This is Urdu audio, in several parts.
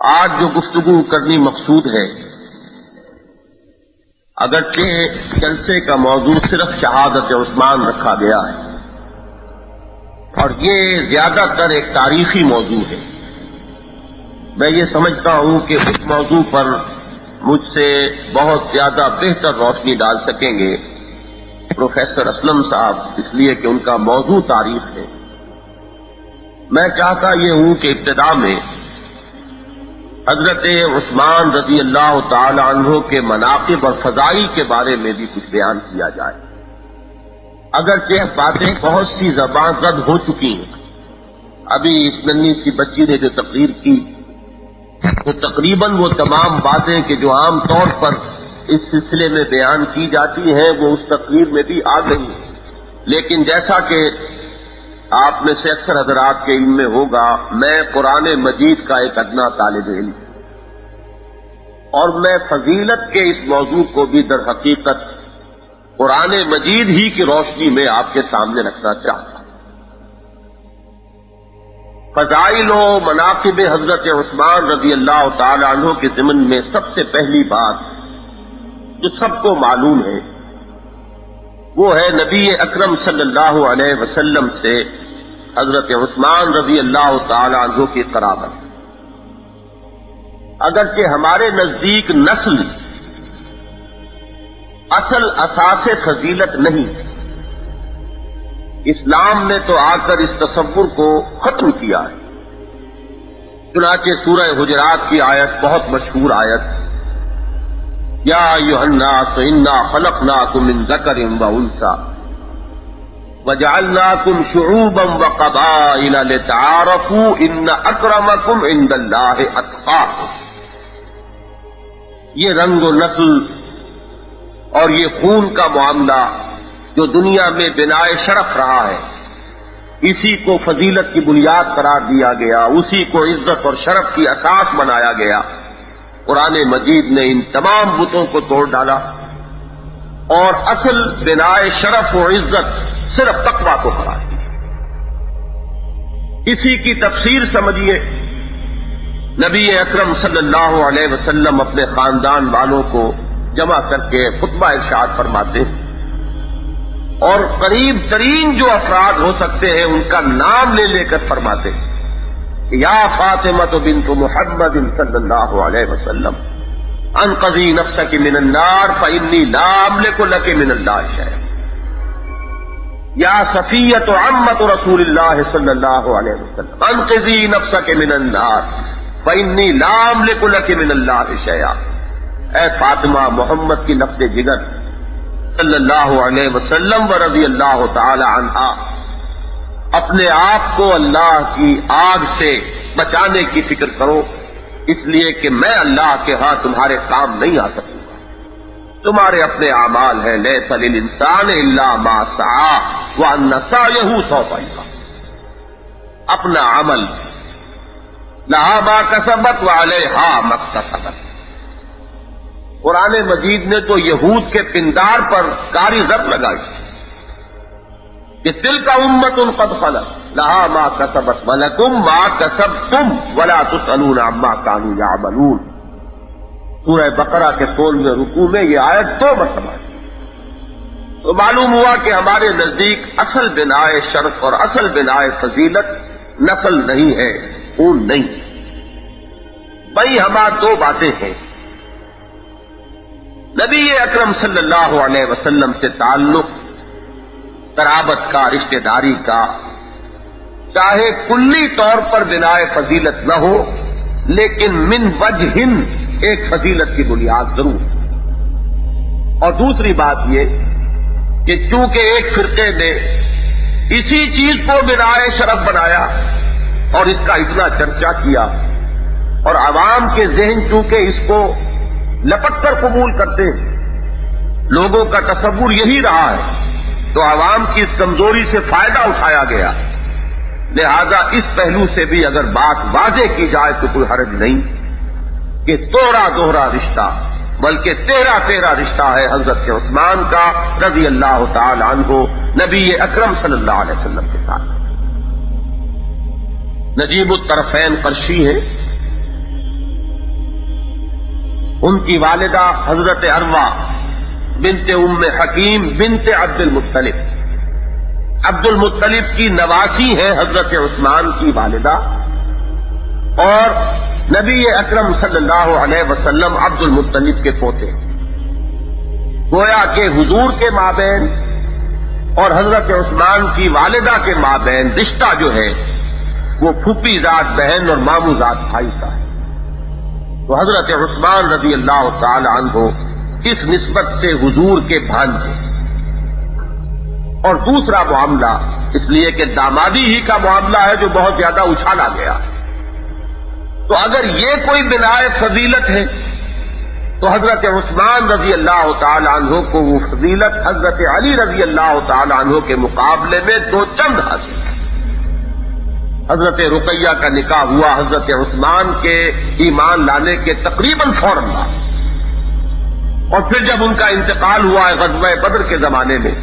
آج جو گفتگو کرنی مقصود ہے، اگرچہ جلسے کا موضوع صرف شہادت عثمان رکھا گیا ہے اور یہ زیادہ تر ایک تاریخی موضوع ہے، میں یہ سمجھتا ہوں کہ اس موضوع پر مجھ سے بہت زیادہ بہتر روشنی ڈال سکیں گے پروفیسر اسلم صاحب، اس لیے کہ ان کا موضوع تاریخ ہے۔ میں چاہتا یہ ہوں کہ ابتدا میں حضرت عثمان رضی اللہ تعالی عنہ کے مناقب اور فضائل کے بارے میں بھی کچھ بیان کیا جائے۔ اگرچہ باتیں بہت سی زبان زد ہو چکی ہیں، ابھی اس ننھی سی بچی نے جو تقریر کی تو تقریباً وہ تمام باتیں کہ جو عام طور پر اس سلسلے میں بیان کی جاتی ہیں وہ اس تقریر میں بھی آ گئی ہیں، لیکن جیسا کہ آپ میں سے اکثر حضرات کے علم میں ہوگا، میں قرآن مجید کا ایک ادنا طالب علم اور میں فضیلت کے اس موضوع کو بھی در حقیقت قرآن مجید ہی کی روشنی میں آپ کے سامنے رکھنا چاہتا ہوں۔ فضائل و مناقب حضرت عثمان رضی اللہ تعالی عنہ کے ضمن میں سب سے پہلی بات جو سب کو معلوم ہے وہ ہے نبی اکرم صلی اللہ علیہ وسلم سے حضرت عثمان رضی اللہ تعالی عنہ کی قرابت۔ اگرچہ ہمارے نزدیک نسل اصل اساس فضیلت نہیں، اسلام نے تو آ کر اس تصور کو ختم کیا ہے۔ چنانچہ سورہ حجرات کی آیت بہت مشہور آیت، یا ایھا الناس انا خلقناکم من ذکر وانثی وجعلناکم شعوبا وقبائل لتعارفوا ان اکرمکم عند اللہ اتقاکم۔ یہ رنگ و نسل اور یہ خون کا معاملہ جو دنیا میں بنائے شرف رہا ہے، اسی کو فضیلت کی بنیاد قرار دیا گیا، اسی کو عزت اور شرف کی اساس بنایا گیا۔ قرآن مجید نے ان تمام بتوں کو توڑ ڈالا اور اصل بنائے شرف و عزت صرف تقویٰ کو قرار دیا۔ اسی کی تفسیر سمجھیے، نبی اکرم صلی اللہ علیہ وسلم اپنے خاندان والوں کو جمع کر کے خطبہ ارشاد فرماتے ہیں اور قریب ترین جو افراد ہو سکتے ہیں ان کا نام لے لے کر فرماتے ہیں، یا فاطمہ بنت محمد صلی اللہ علیہ وسلم انقذی نفسک من النار فانی لا املک لک من اللہ شیئا، یا صفیہ عمۃ رسول اللہ صلی اللہ علیہ وسلم انقذی نفسک من النار فانی لا املک لک من اللہ شیئا۔ اے فاطمہ، محمد کی لفظ جگر صلی اللہ علیہ وسلم و رضی اللہ تعالی عنہا، اپنے آپ کو اللہ کی آگ سے بچانے کی فکر کرو، اس لیے کہ میں اللہ کے ہاں تمہارے کام نہیں آ سکوں گا، تمہارے اپنے اعمال ہیں، لیس للانسان الا ما سعی وان سعیہ سوف یرا، اپنا عمل لہا ما کسبت وعلیہا ما اکتسبت۔ قرآن مجید نے تو یہود کے پندار پر کاری ضرب لگائی کہ تلک امت قد خلت لہا ما کسبت ولکم ما کسبتم ولا تسألون عما کانوا یعملون۔ سورہ بقرہ کے 16ویں رکوع میں یہ آیت 2 مرتبہ ہے۔ تو معلوم ہوا کہ ہمارے نزدیک اصل بنائے شرف اور اصل بنائے فضیلت نسل نہیں ہے، خون نہیں۔ بھائی ہمارا 2 باتیں ہیں، نبی اکرم صلی اللہ علیہ وسلم سے تعلق قرابت کا، رشتہ داری کا، چاہے کلی طور پر بنائے فضیلت نہ ہو لیکن من وجہ ایک فضیلت کی بنیاد ضرور۔ اور دوسری بات یہ کہ چونکہ ایک فرقے نے اسی چیز کو بنائے شرف بنایا اور اس کا اتنا چرچا کیا اور عوام کے ذہن چونکہ اس کو لپٹ کر قبول کرتے ہیں، لوگوں کا تصور یہی رہا ہے، تو عوام کی اس کمزوری سے فائدہ اٹھایا گیا۔ لہذا اس پہلو سے بھی اگر بات واضح کی جائے تو کوئی حرج نہیں کہ توڑا دوہرا رشتہ بلکہ 13 رشتہ ہے حضرت عثمان کا رضی اللہ تعالی عنہ نبی اکرم صلی اللہ علیہ وسلم کے ساتھ۔ نجیب الطرفین قرشی ہے، ان کی والدہ حضرت عروہ بنت ام حکیم بنت عبد المطلب، عبد المطلب کی نواسی ہیں حضرت عثمان کی والدہ، اور نبی اکرم صلی اللہ علیہ وسلم عبد المطلب کے پوتے، گویا کہ حضور کے مابین اور حضرت عثمان کی والدہ کے مابین رشتہ جو ہے وہ پھوپھی ذات بہن اور ماموں ذات بھائی کا ہے۔ تو حضرت عثمان رضی اللہ تعالی عنہ اس نسبت سے حضور کے بھانجے۔ اور دوسرا معاملہ اس لیے کہ دامادی ہی کا معاملہ ہے جو بہت زیادہ اچھالا گیا، تو اگر یہ کوئی بنائے فضیلت ہے تو حضرت عثمان رضی اللہ تعالی عنہ کو وہ فضیلت حضرت علی رضی اللہ تعالی عنہ کے مقابلے میں دو چند حاصل ہے۔ حضرت رقیہ کا نکاح ہوا حضرت عثمان کے ایمان لانے کے تقریباً فوراً بعد، اور پھر جب ان کا انتقال ہوا ہے غزوہ بدر کے زمانے میں،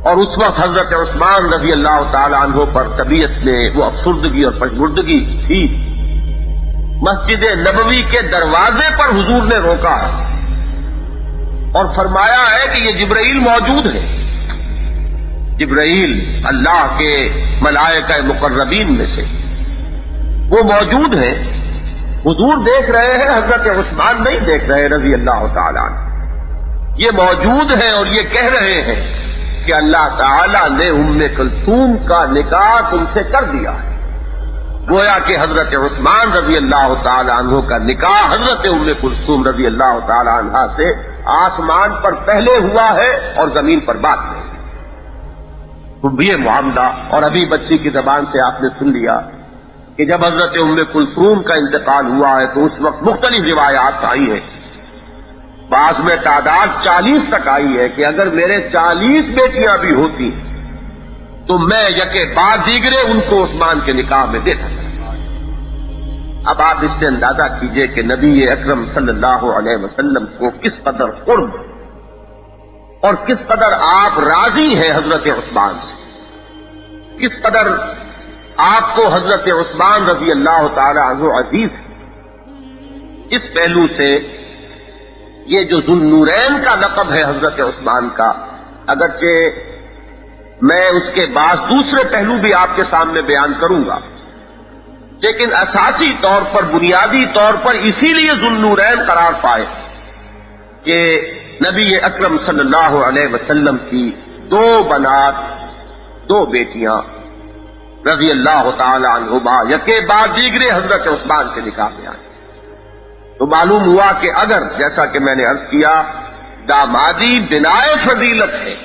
اور اس وقت حضرت عثمان رضی اللہ تعالی عنہ پر طبیعت میں وہ افسردگی اور پژمردگی تھی، مسجد نبوی کے دروازے پر حضور نے روکا ہے اور فرمایا ہے کہ یہ جبرائیل موجود ہے۔ جبرائیل اللہ کے ملائکہ مقربین میں سے وہ موجود ہیں، حضور دیکھ رہے ہیں، حضرت عثمان نہیں دیکھ رہے رضی اللہ تعالی عنہ، یہ موجود ہیں اور یہ کہہ رہے ہیں کہ اللہ تعالی نے ام کلثوم کا نکاح تم سے کر دیا ہے۔ گویا کہ حضرت عثمان رضی اللہ تعالی عنہ کا نکاح حضرت ام کلثوم رضی اللہ تعالی عنہ سے آسمان پر پہلے ہوا ہے اور زمین پر بعد میں۔ تو یہ معاملہ، اور ابھی بچی کی زبان سے آپ نے سن لیا کہ جب حضرت ام کلثوم کا انتقال ہوا ہے تو اس وقت مختلف روایات آئی ہیں، بعض میں تعداد 40 تک آئی ہے کہ اگر میرے 40 بیٹیاں بھی ہوتی تو میں یکے بعد دیگرے ان کو عثمان کے نکاح میں دیتا۔ اب آپ اس سے اندازہ کیجئے کہ نبی اکرم صلی اللہ علیہ وسلم کو کس قدر قرب اور کس قدر آپ راضی ہیں حضرت عثمان سے، کس قدر آپ کو حضرت عثمان رضی اللہ تعالی عنہ عزیز ہے۔ اس پہلو سے یہ جو ذو النورین کا لقب ہے حضرت عثمان کا، اگرچہ میں اس کے بعد دوسرے پہلو بھی آپ کے سامنے بیان کروں گا، لیکن اساسی طور پر، بنیادی طور پر اسی لیے ذو النورین قرار پائے کہ نبی اکرم صلی اللہ علیہ وسلم کی دو بنات، دو بیٹیاں رضی اللہ تعالی عنہما یکے بعد دیگرے حضرت عثمان کے نکاح میں آئے۔ تو معلوم ہوا کہ اگر جیسا کہ میں نے عرض کیا دامادی بنائے فضیلت ہے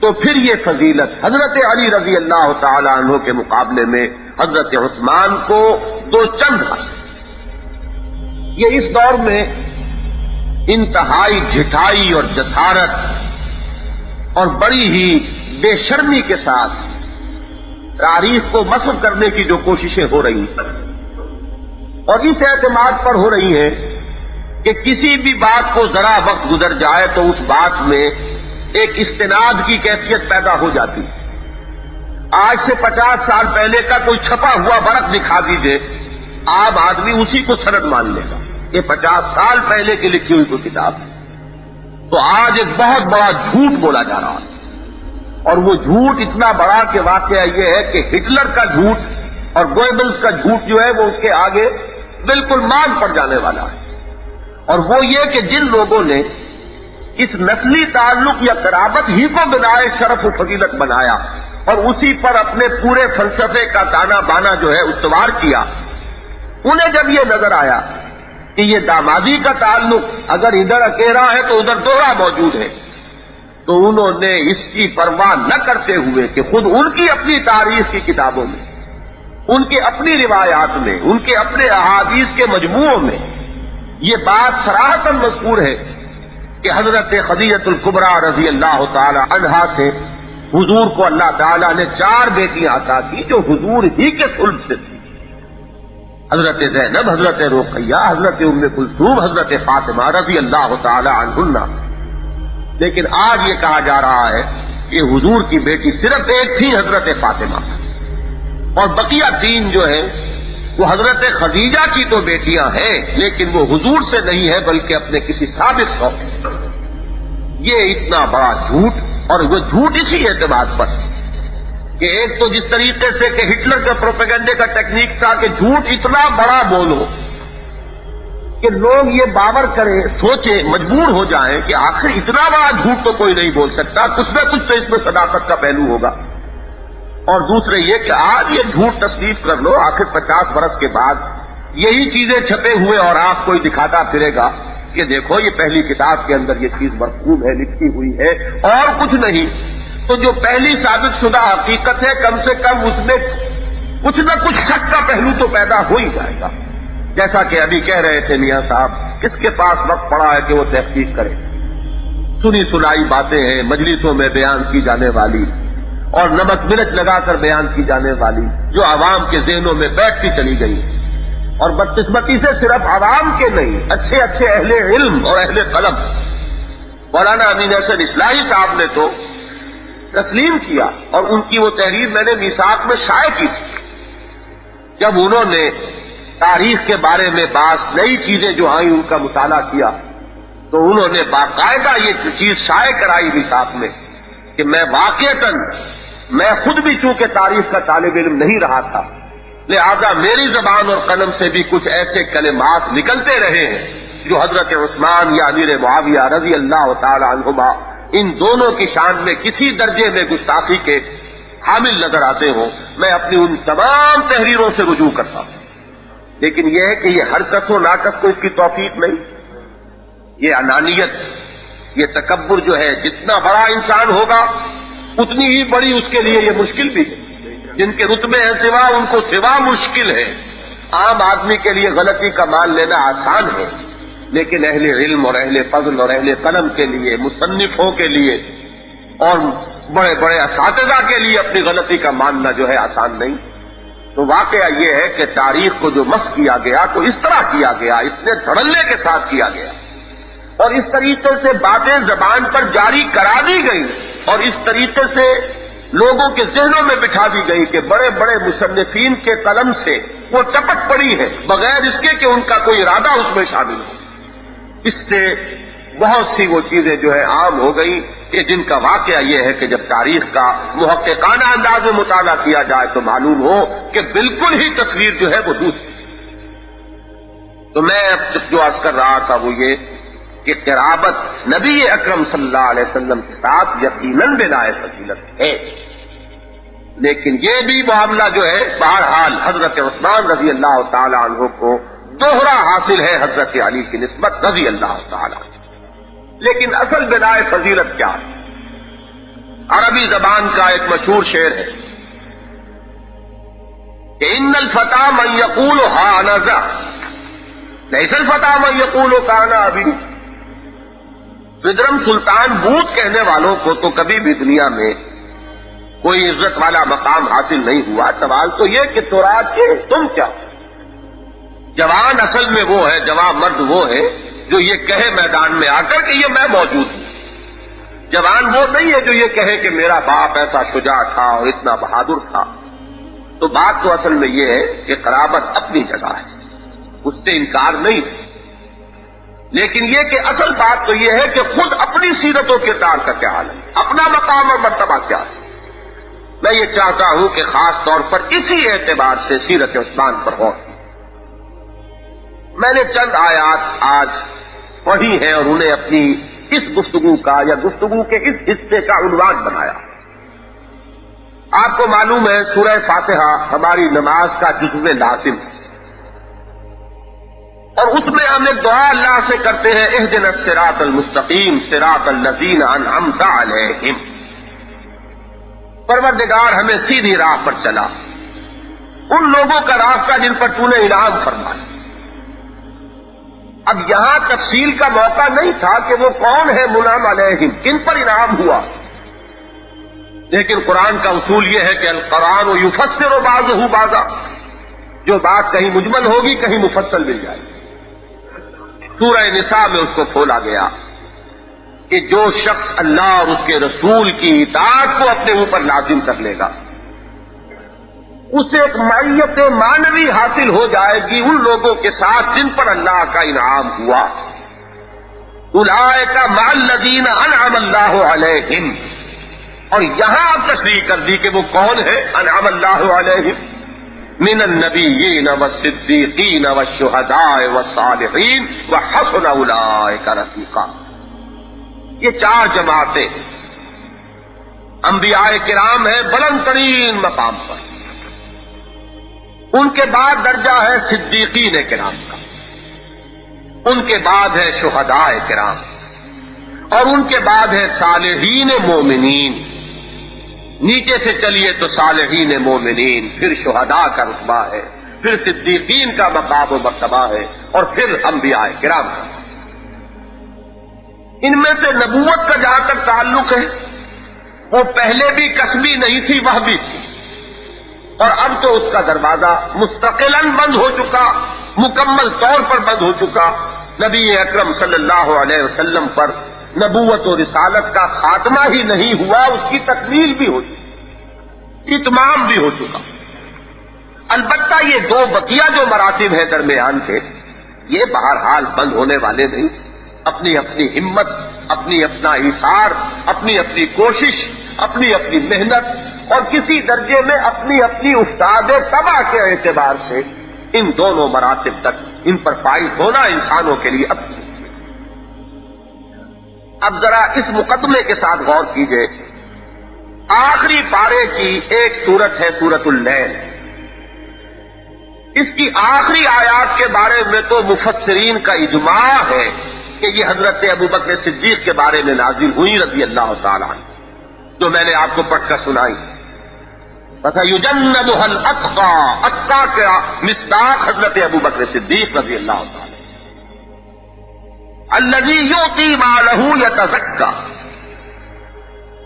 تو پھر یہ فضیلت حضرت علی رضی اللہ تعالی عنہ کے مقابلے میں حضرت عثمان کو دو چند حاصل۔ یہ اس دور میں انتہائی جھٹائی اور جسارت اور بڑی ہی بے شرمی کے ساتھ تاریخ کو مسخ کرنے کی جو کوششیں ہو رہی ہیں، اور اس اعتماد پر ہو رہی ہیں کہ کسی بھی بات کو ذرا وقت گزر جائے تو اس بات میں ایک استناد کی کیفیت پیدا ہو جاتی۔ آج سے 50 سال پہلے کا کوئی چھپا ہوا ورق دکھا دیجئے، عام آدمی اسی کو سند مان لے گا، یہ 50 سال پہلے کی لکھی ہوئی کوئی کتاب ہے۔ تو آج ایک بہت بڑا جھوٹ بولا جا رہا ہے، اور وہ جھوٹ اتنا بڑا کہ واقعہ یہ ہے کہ ہٹلر کا جھوٹ اور گوئبلز کا جھوٹ جو ہے وہ اس کے آگے بالکل مان پڑ جانے والا ہے۔ اور وہ یہ کہ جن لوگوں نے اس نسلی تعلق یا قرابت ہی کو بنائے شرف و فضیلت بنایا اور اسی پر اپنے پورے فلسفے کا تانا بانا جو ہے استوار کیا، انہیں جب یہ نظر آیا کہ یہ دامادی کا تعلق اگر ادھر اکیرا ہے تو ادھر دوہرا موجود ہے، تو انہوں نے اس کی پرواہ نہ کرتے ہوئے کہ خود ان کی اپنی تاریخ کی کتابوں میں، ان کی اپنی روایات میں، ان کے اپنے احادیث کے مجموعوں میں یہ بات صراحتاً مذکور ہے کہ حضرت خدیجہ الکبریٰ رضی اللہ تعالی عنہا سے حضور کو اللہ تعالیٰ نے 4 بیٹیاں عطا کی جو حضور ہی کے صلب سے تھی، حضرت زینب، حضرت رقیہ، حضرت ام کلثوم، حضرت فاطمہ رضی اللہ تعالی عنہن۔ لیکن آج یہ کہا جا رہا ہے کہ حضور کی بیٹی صرف ایک تھی، حضرت فاطمہ، اور بقیہ 3 جو ہے وہ حضرت خدیجہ کی تو بیٹیاں ہیں لیکن وہ حضور سے نہیں ہے بلکہ اپنے کسی سابق شوق. یہ اتنا بڑا جھوٹ، اور وہ جھوٹ اسی اعتبار پر کہ ایک تو جس طریقے سے کہ ہٹلر کے پروپیگنڈے کا ٹیکنیک تھا کہ جھوٹ اتنا بڑا بولو کہ لوگ یہ باور کریں، سوچیں، مجبور ہو جائیں کہ آخر اتنا بڑا جھوٹ تو کوئی نہیں بول سکتا، کچھ نہ کچھ تو اس میں صداقت کا پہلو ہوگا. اور دوسرے یہ کہ آج یہ جھوٹ تصدیق کر لو، آخر 50 برس کے بعد یہی چیزیں چھپے ہوئے اور آپ کوئی دکھاتا پھرے گا کہ دیکھو یہ پہلی کتاب کے اندر یہ چیز مرقوم ہے، لکھی ہوئی ہے اور کچھ نہیں. تو جو پہلی ثابت شدہ حقیقت ہے کم سے کم اس میں کچھ نہ کچھ شک کا پہلو تو پیدا ہو ہی جائے گا. جیسا کہ ابھی کہہ رہے تھے میاں صاحب، کس کے پاس وقت پڑا ہے کہ وہ تحقیق کرے؟ سنی سنائی باتیں ہیں مجلسوں میں بیان کی جانے والی اور نمک مرچ لگا کر بیان کی جانے والی، جو عوام کے ذہنوں میں بیٹھتی چلی گئی. اور بدقسمتی سے صرف عوام کے نہیں، اچھے اچھے اہل علم اور اہل قلم، مولانا امین احسن اصلاحی صاحب نے تو تسلیم کیا، اور ان کی وہ تحریر میں نے میثاق میں شائع کی تھی. جب انہوں نے تاریخ کے بارے میں بعض نئی چیزیں جو آئیں ان کا مطالعہ کیا تو انہوں نے باقاعدہ یہ چیز شائع کرائی میثاق میں کہ میں خود بھی چونکہ تاریخ کا طالب علم نہیں رہا تھا، لہذا میری زبان اور قلم سے بھی کچھ ایسے کلمات نکلتے رہے ہیں جو حضرت عثمان یا امیر معاویہ رضی اللہ تعالی عنہما ان دونوں کی شان میں کسی درجے میں گستاخی کے حامل نظر آتے ہوں. میں اپنی ان تمام تحریروں سے رجوع کرتا ہوں. لیکن یہ ہے کہ یہ حرکت و ناکت کو اس کی توفیق نہیں. یہ انانیت، یہ تکبر جو ہے، جتنا بڑا انسان ہوگا اتنی ہی بڑی اس کے لیے یہ مشکل بھی ہے. جن کے رتبے ہیں سوا، ان کو سوا مشکل ہے. عام آدمی کے لیے غلطی کا مان لینا آسان ہے، لیکن اہل علم اور اہل فضل اور اہل قلم کے لیے، مصنفوں کے لیے اور بڑے بڑے اساتذہ کے لیے اپنی غلطی کا ماننا جو ہے آسان نہیں. تو واقعہ یہ ہے کہ تاریخ کو جو مسخ کیا گیا تو اس طرح کیا گیا، اس نے دھڑلے کے ساتھ کیا گیا، اور اس طریقے سے باتیں زبان پر جاری کرا دی گئی، اور اس طریقے سے لوگوں کے ذہنوں میں بٹھا دی گئی کہ بڑے بڑے مصنفین کے قلم سے وہ ٹپک پڑی ہے بغیر اس کے کہ ان کا کوئی ارادہ اس میں شامل ہو. اس سے بہت سی وہ چیزیں جو ہے عام ہو گئی کہ جن کا واقعہ یہ ہے کہ جب تاریخ کا محققانہ انداز میں مطالعہ کیا جائے تو معلوم ہو کہ بالکل ہی تصویر جو ہے وہ دوسری. تو میں اب جو عرض کر رہا تھا وہ یہ کہ قرابت نبی اکرم صلی اللہ علیہ وسلم کے ساتھ یقیناً بلائے فضیلت ہے، لیکن یہ بھی معاملہ جو ہے بہرحال حضرت عثمان رضی اللہ تعالی عنہ کو دوہرا حاصل ہے حضرت علی کی نسبت رضی اللہ تعالی. لیکن اصل بلائے فضیلت کیا ہے؟ عربی زبان کا ایک مشہور شعر ہے کہ ان الفتى من يقول ها انا ذا ليس الفتى من يقول كان ابي. ودرم سلطان بوت کہنے والوں کو تو کبھی بھی دنیا میں کوئی عزت والا مقام حاصل نہیں ہوا. سوال تو یہ کہ تورات کے تم کیا؟ جوان اصل میں وہ ہے، جوان مرد وہ ہے جو یہ کہے میدان میں آ کر کہ یہ میں موجود ہوں. جوان وہ نہیں ہے جو یہ کہے کہ میرا باپ ایسا شجاع تھا اور اتنا بہادر تھا. تو بات تو اصل میں یہ ہے کہ قرابت اپنی جگہ ہے، اس سے انکار نہیں، لیکن یہ کہ اصل بات تو یہ ہے کہ خود اپنی سیرت و کردار کا کیا حال ہے، اپنا مقام اور مرتبہ کیا ہے. میں یہ چاہتا ہوں کہ خاص طور پر اسی اعتبار سے سیرت عثمان پر غور. میں نے چند آیات آج پڑھی ہیں اور انہیں اپنی اس گفتگو کا یا گفتگو کے اس حصے کا عنوان بنایا. آپ کو معلوم ہے سورہ فاتحہ ہماری نماز کا جزو لازم ہے، اور اس میں ہم ایک دعا اللہ سے کرتے ہیں اہدنا الصراط المستقیم صراط الذین انعمت علیہم. پروردگار ہمیں سیدھی راہ پر چلا، ان لوگوں کا راستہ جن پر تو نے انعام فرمایا. اب یہاں تفصیل کا موقع نہیں تھا کہ وہ کون ہے منعم علیہم، کن پر انعام ہوا، لیکن قرآن کا اصول یہ ہے کہ القرآن یفسر بعضہ بعضا، جو بات کہیں مجمل ہوگی کہیں مفصل مل جائے. سورہ نساء میں اس کو کھولا گیا کہ جو شخص اللہ اور اس کے رسول کی اطاعت کو اپنے اوپر لازم کر لے گا، اسے ایک معیت معنوی حاصل ہو جائے گی ان لوگوں کے ساتھ جن پر اللہ کا انعام ہوا. اولئک مع الذین انعم اللہ علیہم. اور یہاں اب تشریح کر دی کہ وہ کون ہے انعم اللہ علیہم. من النبیین والصدیقین والشہداء والصالحین وحسن اولئک رفیقا. یہ 4 جماعتیں انبیاء کرام ہیں بلند ترین مقام پر. ان کے بعد درجہ ہے صدیقین کرام کا، ان کے بعد ہے شہداء کرام، اور ان کے بعد ہے صالحین مومنین. نیچے سے چلیے تو صالحین مومنین، پھر شہداء کا رتبہ ہے، پھر صدیقین کا مقام و مرتبہ ہے، اور پھر انبیاء کرام کا. ان میں سے نبوت کا جہاں تک تعلق ہے وہ پہلے بھی کسبی نہیں تھی، وہ بھی تھی، اور اب تو اس کا دروازہ مستقلاً بند ہو چکا، مکمل طور پر بند ہو چکا. نبی اکرم صلی اللہ علیہ وسلم پر نبوت و رسالت کا خاتمہ ہی نہیں ہوا، اس کی تکمیل بھی ہو چکی، اتمام بھی ہو چکا. البتہ یہ 2 بقیہ جو مراتب ہیں درمیان کے، یہ بہرحال بند ہونے والے نہیں. اپنی اپنی ہمت، اپنی اپنا ایثار، اپنی اپنی کوشش، اپنی اپنی محنت، اور کسی درجے میں اپنی اپنی استاد طبع کے اعتبار سے ان دونوں مراتب تک ان پر فائز ہونا انسانوں کے لیے اب ذرا اس مقدمے کے ساتھ غور کیجئے. آخری پارے کی ایک سورت ہے سورۃ اللیل. اس کی آخری آیات کے بارے میں تو مفسرین کا اجماع ہے کہ یہ حضرت ابوبکر صدیق کے بارے میں نازل ہوئی رضی اللہ تعالیٰ عنہ، جو میں نے آپ کو پڑھ کر سنائی. فَسَيُجَنَّبُهَا الْأَتْقَى. اتقیٰ کا مصداق حضرت ابوبکر صدیق رضی اللہ تعالیٰ. الَّذِي يُؤْتِي مَالَهُ يَتَزَكَّى.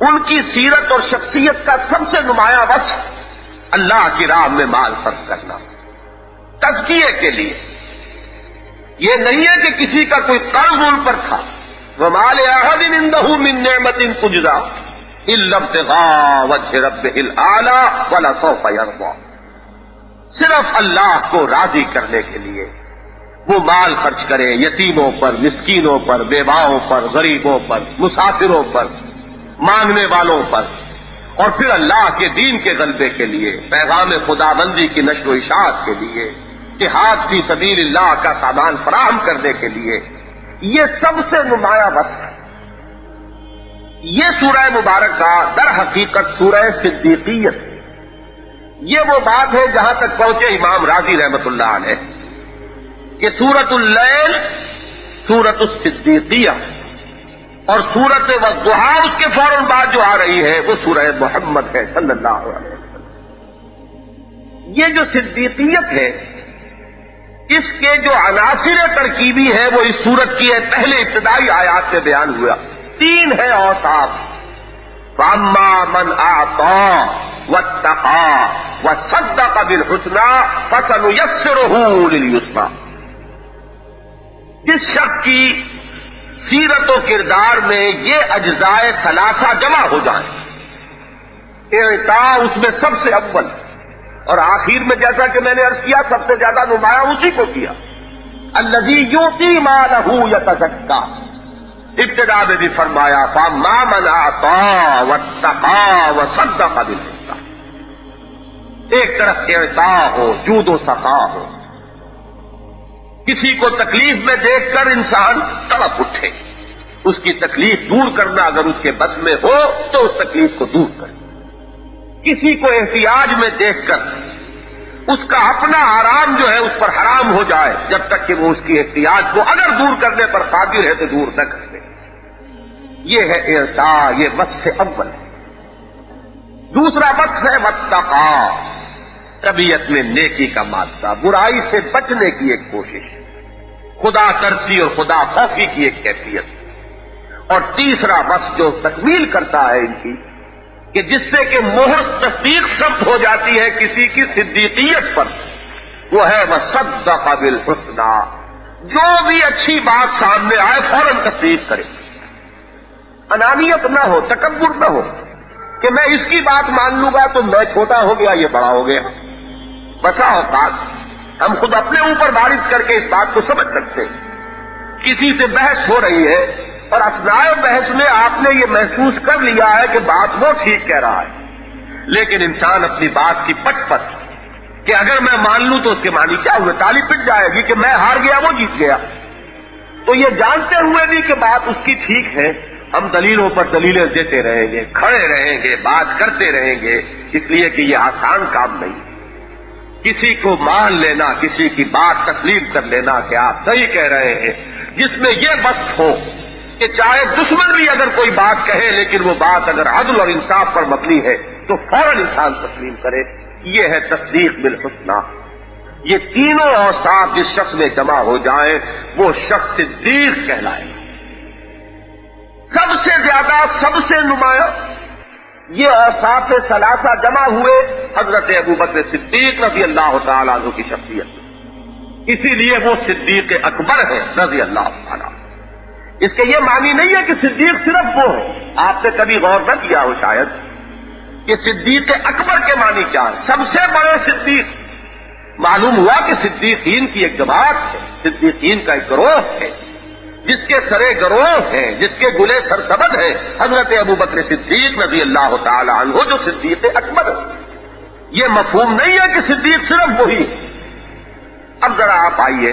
ان کی سیرت اور شخصیت کا سب سے نمایاں وصف اللہ کی راہ میں مال صرف کرنا، تزکیے کے لیے. یہ نہیں ہے کہ کسی کا کوئی قرض ان پر تھا. وَمَا لِأَحَدٍ عِندَهُ مِن نِّعْمَةٍ تُجْزَىٰ إِلَّا ابْتِغَاءَ وَجْهِ رَبِّهِ الْأَعْلَىٰ وَلَسَوْفَ يَرْضَىٰ. صرف اللہ کو راضی کرنے کے لیے وہ مال خرچ کرے، یتیموں پر، مسکینوں پر، بیواؤں پر، غریبوں پر، مسافروں پر، مانگنے والوں پر، اور پھر اللہ کے دین کے غلبے کے لیے، پیغام خدا بندی کی نشر و اشاعت کے لیے، جہاد فی سبیل اللہ کا سامان فراہم کرنے کے لیے. یہ سب سے نمایاں وصف ہے. یہ سورہ مبارکہ در حقیقت سورہ صدیقیت. یہ وہ بات ہے جہاں تک پہنچے امام راضی رحمت اللہ علیہ کہ سورۃ اللیل سورۃ الصدیقیہ، اور سورۃ والضحیٰ اس کے فوراً بعد جو آ رہی ہے وہ سورہ محمد ہے صلی اللہ علیہ وسلم. یہ جو صدیقیت ہے اس کے جو عناصر ترکیبی ہیں وہ اس سورت کی ہے پہلے ابتدائی آیات میں بیان ہوا. 3 ہے اوصاف. فَأَمَّا مَنْ أَعْطَىٰ وَاتَّقَىٰ وَصَدَّقَ بِالْحُسْنَىٰ فَسَنُيَسِّرُهُ لِلْيُسْرَىٰ. جس شخص کی سیرت و کردار میں یہ اجزائے ثلاثہ جمع ہو جائیں، اعطاء اس میں سب سے اول، اور آخر میں جیسا کہ میں نے عرض کیا سب سے زیادہ نمایاں اسی کو کیا. الذی یؤتی مالہ یتزکیٰ. ابتدا میں بھی فرمایا فَأَمَّا مَنْ أَعْطَىٰ وَاتَّقَىٰ وَصَدَّقَ بِالْحُسْنَىٰ. ایک طرف اعطاء ہو، جود و سخا ہو، کسی کو تکلیف میں دیکھ کر انسان تڑپ اٹھے، اس کی تکلیف دور کرنا اگر اس کے بس میں ہو تو اس تکلیف کو دور کرے. کسی کو احتیاج میں دیکھ کر اس کا اپنا آرام جو ہے اس پر حرام ہو جائے جب تک کہ وہ اس کی احتیاج کو اگر دور کرنے پر قادر ہے تو دور نہ کر دے. یہ ہے اعطاء، یہ وصف اول ہے. دوسرا وصف ہے واتقیٰ. طبیعت میں نیکی کا مادہ، برائی سے بچنے کی ایک کوشش، خدا ترسی اور خدا خوفی کی ایک کیفیت. اور تیسرا وصف جو تکمیل کرتا ہے ان کی کہ جس سے کہ مہر تصدیق ثبت ہو جاتی ہے کسی کی صدیقیت پر، وہ ہے وصدق بالحسنیٰ. جو بھی اچھی بات سامنے آئے فوراً تصدیق کرے. انانیت نہ ہو، تکبر نہ ہو کہ میں اس کی بات مان لوں گا تو میں چھوٹا ہو گیا یہ بڑا ہو گیا، بسا اوقات ہم خود اپنے اوپر وارد کر کے اس بات کو سمجھ سکتے ہیں، کسی سے بحث ہو رہی ہے اور اثناء بحث میں آپ نے یہ محسوس کر لیا ہے کہ بات وہ ٹھیک کہہ رہا ہے، لیکن انسان اپنی بات کی پٹ پٹ کہ اگر میں مان لوں تو اس کے معنی کیا ہوئے، تالی پٹ جائے گی کہ میں ہار گیا وہ جیت گیا، تو یہ جانتے ہوئے بھی کہ بات اس کی ٹھیک ہے ہم دلیلوں پر دلیلیں دیتے رہیں گے، کھڑے رہیں گے، بات کرتے رہیں گے، اس لیے کہ یہ آسان کام نہیں۔ کسی کو مان لینا، کسی کی بات تسلیم کر لینا کہ آپ صحیح کہہ رہے ہیں، جس میں یہ وصف ہو کہ چاہے دشمن بھی اگر کوئی بات کہے لیکن وہ بات اگر عدل اور انصاف پر مبنی ہے تو فوراً انسان تسلیم کرے، یہ ہے تصدیق بالحسنی۔ یہ تینوں اوصاف جس شخص میں جمع ہو جائیں وہ شخص صدیق کہلائے، سب سے زیادہ، سب سے نمایاں یہ اوصاف ثلاثہ جمع ہوئے حضرت ابوبکر صدیق رضی اللہ تعالیٰ عنہ کی شخصیت، اسی لیے وہ صدیق اکبر ہے رضی اللہ تعالیٰ۔ اس کے یہ معنی نہیں ہے کہ صدیق صرف وہ ہے، آپ نے کبھی غور نہ کیا ہو شاید کہ صدیق اکبر کے معنی کیا ہے، سب سے بڑے صدیق۔ معلوم ہوا کہ صدیقین کی ایک جماعت ہے، صدیقین کا ایک گروہ ہے، جس کے سرے گروہ ہیں، جس کے گلے سرسبد ہیں حضرت ابوبکر صدیق رضی اللہ تعالی عنہ جو صدیق اکبر ہے۔ یہ مفہوم نہیں ہے کہ صدیق صرف وہی ہے۔ اب ذرا آپ آئیے،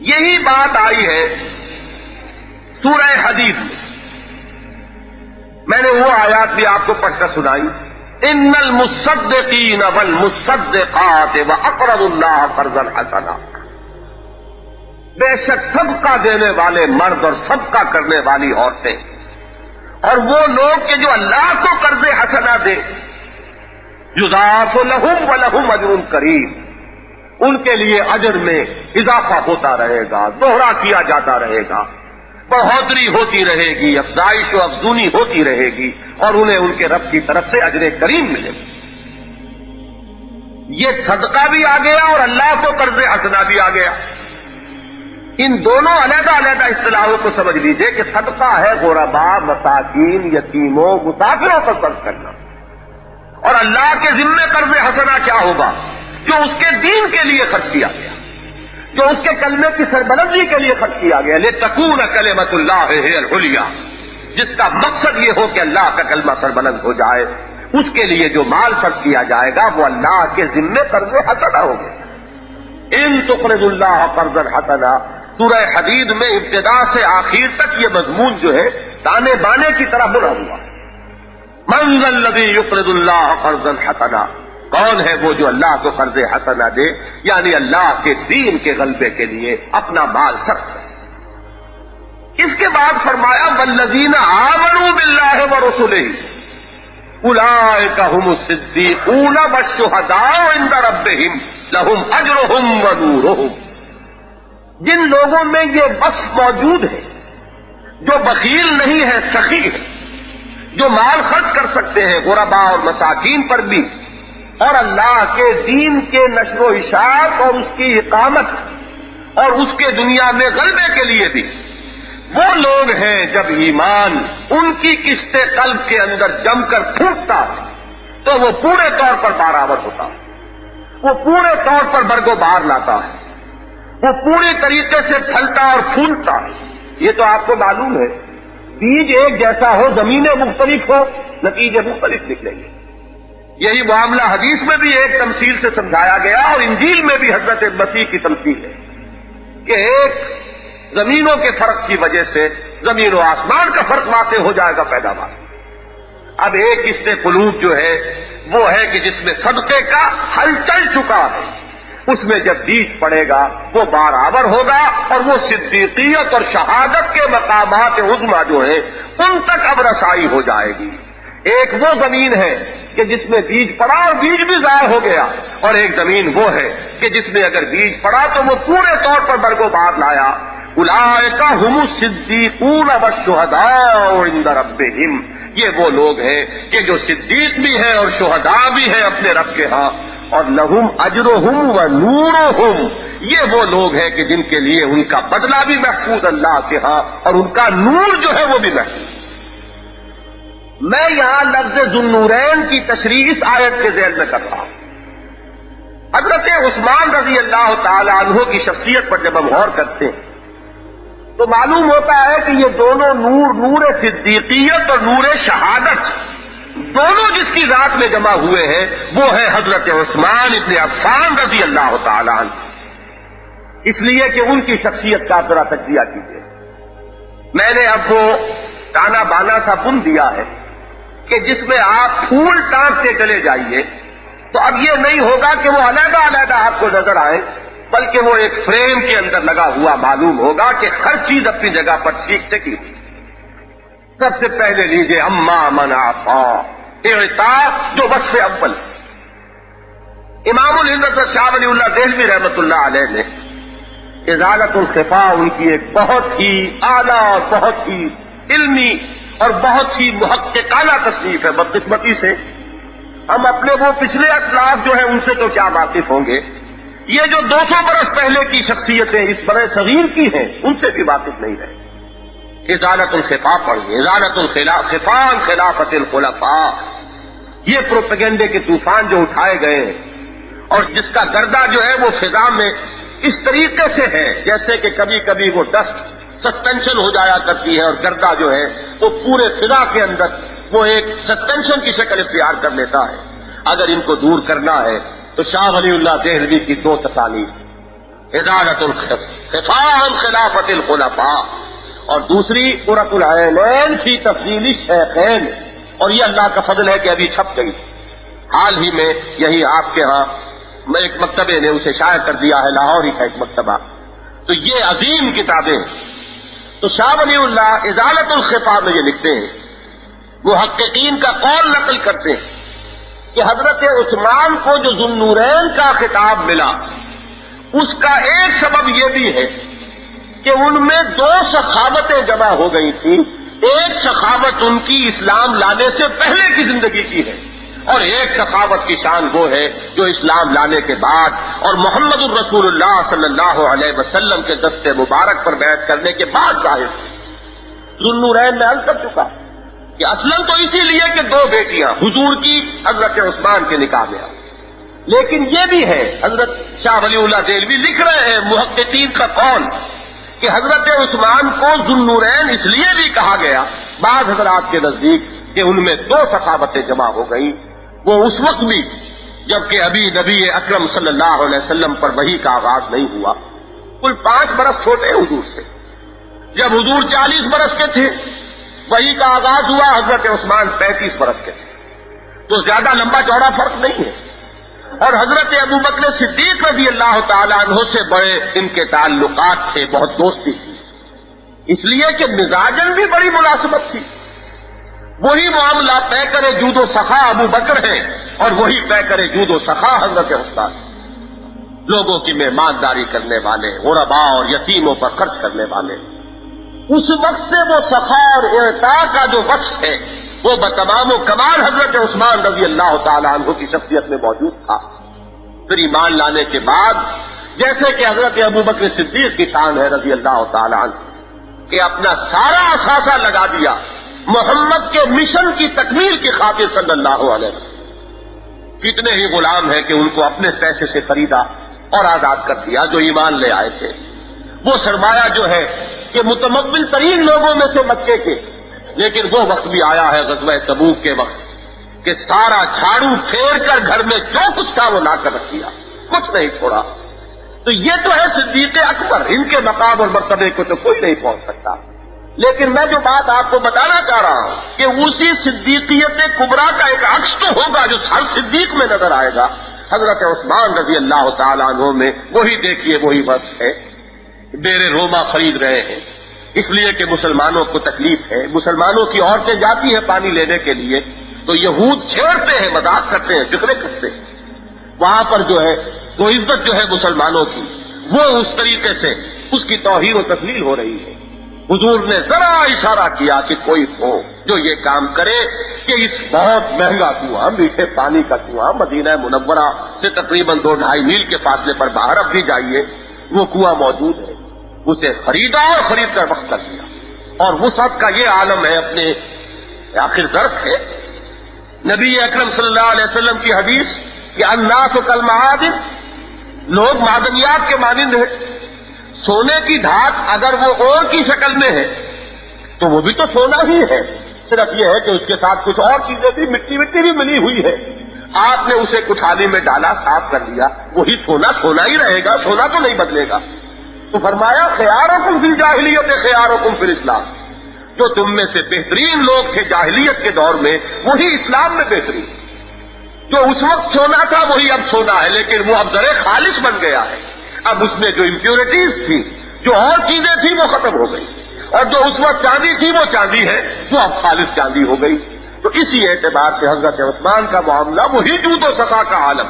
یہی بات آئی ہے سورہ حدید میں نے وہ آیات بھی آپ کو پڑھ کر سنائی، ان المصدقین والمصدقات واقرضوا اللہ قرضا حسنا، بے شک صدقہ دینے والے مرد اور صدقہ کرنے والی عورتیں اور وہ لوگ کہ جو اللہ کو قرض حسنا دے، یضاعف لہم ولہم اجر کریم، ان کے لیے اجر میں اضافہ ہوتا رہے گا، دوہرا کیا جاتا رہے گا، بڑھوتری ہوتی رہے گی، افزائش و افزونی ہوتی رہے گی، اور انہیں ان کے رب کی طرف سے اجر کریم ملے گا۔ یہ صدقہ بھی آ گیا اور اللہ کو قرض حسنا بھی آ گیا۔ ان دونوں علیحدہ علیحدہ اصطلاحوں کو سمجھ لیجئے کہ صدقہ ہے غرباء، مساکین، یتیموں، مسافروں پر خرچ کرنا، اور اللہ کے ذمے قرض حسنا کیا ہوگا؟ جو اس کے دین کے لیے خرچ کیا گیا، جو اس کے کلمے کی سربلندی کے لیے خرچ کیا گیا، لتکون کلمۃ اللہ ہی العلیٰ، جس کا مقصد یہ ہو کہ اللہ کا کلمہ سربلند ہو جائے، اس کے لیے جو مال خرچ کیا جائے گا وہ اللہ کے ذمے قرض حسنا ہوگا۔ ان تقرضوا اللہ قرضا حسنا، سورہ حدید میں ابتدا سے آخر تک یہ مضمون جو ہے تانے بانے کی طرح بنا ہوا۔ من ذا الذی یقرض اللہ قرضا حسنا، کون ہے وہ جو اللہ کو قرض حسنا دے، یعنی اللہ کے دین کے غلبے کے لیے اپنا مال خرچ کرے۔ اس کے بعد فرمایا والذین آمنوا باللہ ورسلہ اولئک ھم الصدیقون والشہداء عند ربہم لہم اجرہم ونورہم، جن لوگوں میں یہ وصف موجود ہے، جو بخیل نہیں ہے، سخی ہے، جو مال خرچ کر سکتے ہیں غرباء اور مساکین پر بھی، اور اللہ کے دین کے نشر و اشاعت اور اس کی اقامت اور اس کے دنیا میں غلبے کے لیے بھی، وہ لوگ ہیں جب ایمان ان کی قسط قلب کے اندر جم کر پھوٹتا ہے تو وہ پورے طور پر بارآور ہوتا ہے، وہ پورے طور پر برگ و بار لاتا ہے، وہ پوری طریقے سے پھلتا اور پھولتا ہے۔ یہ تو آپ کو معلوم ہے، بیج ایک جیسا ہو، زمینیں مختلف ہو، نتیجے مختلف نکلیں گے۔ یہی معاملہ حدیث میں بھی ایک تمثیل سے سمجھایا گیا اور انجیل میں بھی حضرت مسیح کی تمثیل ہے کہ ایک زمینوں کے فرق کی وجہ سے زمین و آسمان کا فرق واقع ہو جائے گا پیداوار۔ اب ایک قسط قلوب جو ہے وہ ہے کہ جس میں صدقے کا حل چل چکا ہے، اس میں جب بیج پڑے گا وہ بارآور ہوگا اور وہ صدیقیت اور شہادت کے مقامات عظمیٰ جو ہیں ان تک اب رسائی ہو جائے گی۔ ایک وہ زمین ہے کہ جس میں بیج پڑا اور بیج بھی ضائع ہو گیا، اور ایک زمین وہ ہے کہ جس میں اگر بیج پڑا تو وہ پورے طور پر برگ و بار لایا۔ اولئک ھم الصدیقون والشہداء عند ربہم، یہ وہ لوگ ہیں کہ جو صدیق بھی ہیں اور شہداء بھی ہیں اپنے رب کے ہاں، اور لہم اجرہم ونورہم، یہ وہ لوگ ہیں کہ جن کے لیے ان کا بدلہ بھی محفوظ اللہ کے ہاں اور ان کا نور جو ہے وہ بھی محفوظ۔ میں یہاں لفظ ذو النورین کی تشریح اس آیت کے ذیل میں کر رہا ہوں حضرت عثمان رضی اللہ تعالی عنہ کی شخصیت پر جب ہم غور کرتے ہیں تو معلوم ہوتا ہے کہ یہ دونوں نور، نور صدیقیت اور نور شہادت، دونوں جس کی ذات میں جمع ہوئے ہیں وہ ہے حضرت عثمان ابن عفان رضی اللہ تعالی عنہ. اس لیے کہ ان کی شخصیت کا ذرا تجزیہ کیجیے. میں نے اب وہ تانا بانا سا بن دیا ہے کہ جس میں آپ پھول ٹانکتے چلے جائیے تو اب یہ نہیں ہوگا کہ وہ علیحدہ علیحدہ آپ کو نظر آئے، بلکہ وہ ایک فریم کے اندر لگا ہوا معلوم ہوگا کہ ہر چیز اپنی جگہ پر ٹھیک ٹکی. سب سے پہلے لیجیے اما من اعطا، اعطا جو وصف اول. امام الہند شاہ ولی اللہ دہلوی رحمۃ اللہ علیہ نے ازالت الخفا، ان کی ایک بہت ہی اعلیٰ اور بہت ہی علمی اور بہت ہی محققانہ تصنیف ہے. بدقسمتی سے ہم اپنے وہ پچھلے اسلاف جو ہیں ان سے تو کیا واقف ہوں گے، یہ جو 200 برس پہلے کی شخصیتیں اس برے صغیر کی ہیں ان سے بھی واقف نہیں رہے. ازالت الخفا پڑھیے، ازالت الخفا عن خلافت الخلفاء. یہ پروپیگنڈے کے طوفان جو اٹھائے گئے ہیں اور جس کا گردہ جو ہے وہ فضا میں اس طریقے سے ہے جیسے کہ کبھی کبھی وہ ڈسٹ سسپینشن ہو جایا کرتی ہے اور گردہ جو ہے وہ پورے فضا کے اندر وہ ایک سسپینشن کی شکل اختیار کر لیتا ہے. اگر ان کو دور کرنا ہے تو شاہ ولی اللہ دہلوی کی 2 تصانیف، ازالت الخفا عن خلافت الخلفاء اور دوسری قرۃ العینین فی تفضیل الشیخین. اور یہ اللہ کا فضل ہے کہ ابھی چھپ گئی. حال ہی میں یہی آپ کے ہاں میں ایک مکتبے نے اسے شائع کر دیا ہے، لاہور ہی کا ایک مکتبہ. تو یہ عظیم کتابیں. تو شاہ ولی اللہ ازالت الخفا میں یہ لکھتے ہیں، محققین کا قول نقل کرتے ہیں کہ حضرت عثمان کو جو ذو النورین کا خطاب ملا اس کا ایک سبب یہ بھی ہے کہ ان میں 2 سخاوتیں جمع ہو گئی تھیں. ایک سخاوت ان کی اسلام لانے سے پہلے کی زندگی کی ہے اور ایک سخاوت کی شان وہ ہے جو اسلام لانے کے بعد اور محمد الرسول اللہ صلی اللہ علیہ وسلم کے دست مبارک پر بیعت کرنے کے بعد ظاہر. ذو النورین میں عرض کر چکا کہ اصلاً تو اسی لیے کہ 2 بیٹیاں حضور کی حضرت عثمان کے نکاح میں آئی. لیکن یہ بھی ہے حضرت شاہ ولی اللہ دہلوی لکھ رہے ہیں محققین کا قول کہ حضرت عثمان کو ذو النورین اس لیے بھی کہا گیا بعض حضرات کے نزدیک کہ ان میں 2 سخاوتیں جمع ہو گئیں. وہ اس وقت بھی جبکہ ابھی نبی اکرم صلی اللہ علیہ وسلم پر وحی کا آغاز نہیں ہوا، کل 5 برس چھوٹے حضور سے. جب حضور 40 برس کے تھے وحی کا آغاز ہوا، حضرت عثمان 35 برس کے تھے. تو زیادہ لمبا چوڑا فرق نہیں ہے. اور حضرت ابوبکر صدیق رضی اللہ تعالی عنہ سے بڑے ان کے تعلقات تھے، بہت دوستی تھی، اس لیے کہ مزاجن بھی بڑی مناسبت تھی. وہی معاملہ طے کرے جود و سخا ابو بکر ہے اور وہی طے کرے جود و سخا حضرت عثمان. لوگوں کی مہمانداری کرنے والے، غرباء اور یتیموں پر خرچ کرنے والے. اس وقت سے وہ سخا اور اعطاء کا جو وصف ہے وہ بتمام و کمال حضرت عثمان رضی اللہ تعالی عنہ کی شخصیت میں موجود تھا. پھر ایمان لانے کے بعد جیسے کہ حضرت ابوبکر صدیق کی شان ہے رضی اللہ تعالی عنہ کہ اپنا سارا اثاثہ لگا دیا محمد کے مشن کی تکمیل کی خاطر صلی اللہ علیہ وسلم. کتنے ہی غلام ہیں کہ ان کو اپنے پیسے سے خریدا اور آزاد کر دیا جو ایمان لے آئے تھے. وہ سرمایہ جو ہے کہ متمول ترین لوگوں میں سے مکے کے، لیکن وہ وقت بھی آیا ہے غزوہ تبوک کے وقت کہ سارا جھاڑو پھیر کر گھر میں جو کچھ تھا وہ لا کر رکھ دیا، کچھ نہیں چھوڑا. تو یہ تو ہے صدیق اکبر، ان کے مقام اور مرتبے کو تو کوئی نہیں پہنچ سکتا. لیکن میں جو بات آپ کو بتانا چاہ رہا ہوں کہ اسی صدیقیت کبریٰ کا ایک عکس تو ہوگا جو ہر صدیق میں نظر آئے گا. حضرت عثمان رضی اللہ تعالیٰ عنہ میں وہی دیکھیے وہی وصف ہے. ڈیرے روما خرید رہے ہیں اس لیے کہ مسلمانوں کو تکلیف ہے. مسلمانوں کی عورتیں جاتی ہیں پانی لینے کے لیے تو یہود چھیڑتے ہیں، مذاق کرتے ہیں، فکرے کرتے ہیں. وہاں پر جو ہے وہ عزت جو ہے مسلمانوں کی وہ اس طریقے سے اس کی توہین و تذلیل ہو رہی ہے. حضور نے ذرا اشارہ کیا کہ کوئی ہو جو یہ کام کرے کہ اس بہت مہنگا کنواں، میٹھے پانی کا کنواں مدینہ منورہ سے تقریباً 2-2.5 میل کے فاصلے پر باہر اب بھی جائیے وہ کنواں موجود ہے، اسے خریدا اور خرید کر وقت کر دیا. اور وسعت کا یہ عالم ہے اپنے آخر ظرف ہے. نبی اکرم صلی اللہ علیہ وسلم کی حدیث کہ الناس کالمعادن لوگ معدنیات کے مانند ہیں. سونے کی دھات اگر وہ اور کی شکل میں ہے تو وہ بھی تو سونا ہی ہے، صرف یہ ہے کہ اس کے ساتھ کچھ اور چیزیں بھی، مٹی بھی ملی ہوئی ہے. آپ نے اسے کٹھالی میں ڈالا، صاف کر لیا، وہی سونا سونا ہی رہے گا، سونا تو نہیں بدلے گا. تو فرمایا خیارکم فی الجاہلیت خیارکم فی الاسلام، جو تم میں سے بہترین لوگ تھے جاہلیت کے دور میں وہی اسلام میں بہترین. جو اس وقت سونا تھا وہی اب سونا ہے، لیکن وہ اب زر خالص بن گیا ہے. اب اس میں جو امپیورٹیز تھی، جو اور چیزیں تھیں وہ ختم ہو گئی، اور جو اس وقت چاندی تھی وہ چاندی ہے جو اب خالص چاندی ہو گئی. تو اسی اعتبار سے حضرت عثمان کا معاملہ وہی جود و سخا کا عالم.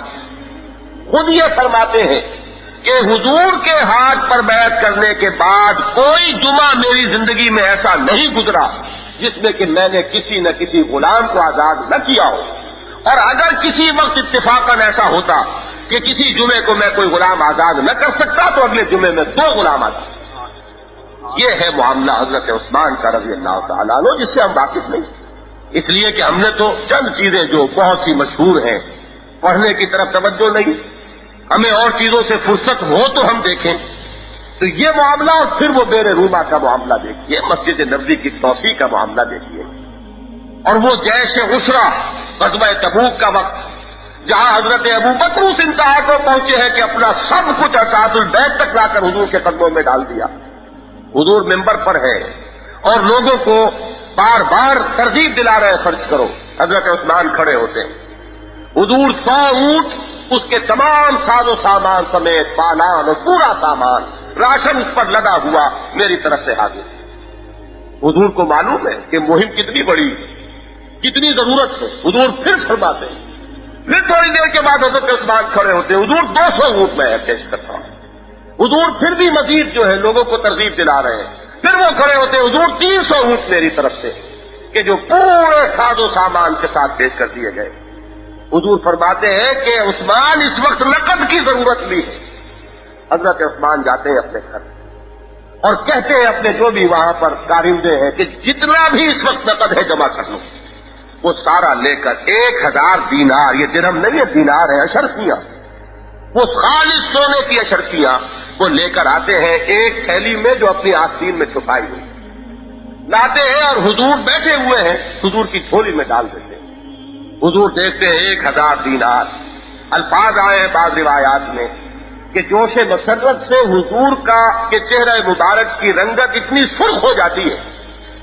خود یہ فرماتے ہیں کہ حضور کے ہاتھ پر بیعت کرنے کے بعد کوئی جمعہ میری زندگی میں ایسا نہیں گزرا جس میں کہ میں نے کسی نہ کسی غلام کو آزاد نہ کیا ہو. اور اگر کسی وقت اتفاقاً ایسا ہوتا کہ کسی جمعے کو میں کوئی غلام آزاد نہ کر سکتا تو اگلے جمعے میں 2 غلام آزاد. یہ ہے معاملہ حضرت عثمان کا رضی اللہ تعالیٰ عنہ، جس سے ہم واقف نہیں، اس لیے کہ ہم نے تو چند چیزیں جو بہت سی مشہور ہیں پڑھنے کی طرف توجہ نہیں، ہمیں اور چیزوں سے فرصت ہو تو ہم دیکھیں. تو یہ معاملہ اور پھر وہ بیر روما کا معاملہ دیکھیے، مسجد نبوی کی توسیع کا معاملہ دیکھیے، اور وہ جیش عسرہ غزوہ تبوک کا وقت جہاں حضرت ابوبکر اس انتہا کو پہنچے ہیں کہ اپنا سب کچھ اساس البیت تک لا کر حضور کے قدموں میں ڈال دیا. حضور ممبر پر ہے اور لوگوں کو بار بار ترغیب دلا رہے خرچ کرو. حضرت عثمان کھڑے ہوتے ہیں، حضور 100 اونٹ اس کے تمام ساز و سامان سمیت پالان اور پورا سامان راشن اس پر لدا ہوا میری طرف سے حاضر. حضور کو معلوم ہے کہ مہم کتنی بڑی، کتنی ضرورت ہے. حضور پھر فرماتے ہیں، پھر تھوڑی دیر کے بعد حضرت عثمان کھڑے ہوتے ہیں، حضور 200 اونٹ میں پیش کرتا ہوں. حضور پھر بھی مزید جو ہے لوگوں کو ترغیب دلا رہے ہیں. پھر وہ کھڑے ہوتے ہیں، حضور 300 اونٹ میری طرف سے کہ جو پورے ساز و سامان کے ساتھ پیش کر دیے گئے. حضور فرماتے ہیں کہ عثمان اس وقت نقد کی ضرورت بھی ہے. حضرت عثمان جاتے ہیں اپنے گھر اور کہتے ہیں اپنے جو بھی وہاں پر کارندے ہیں کہ جتنا بھی اس وقت نقد ہے جمع کر لو. وہ سارا لے کر 1000 دینار، یہ درہم نہیں ہے، دینار ہے، اشرفیاں، وہ خالص سونے کی اشرفیاں وہ لے کر آتے ہیں ایک تھیلی میں جو اپنی آستین میں چھپائی ہوئی لاتے ہیں، اور حضور بیٹھے ہوئے ہیں حضور کی جھولی میں ڈال دیتے ہیں. حضور دیکھتے ہیں 1000 دینار. الفاظ آئے ہیں بعض روایات میں کہ جوش مسرت سے حضور کا کہ چہرہ مبارک کی رنگت اتنی سرخ ہو جاتی ہے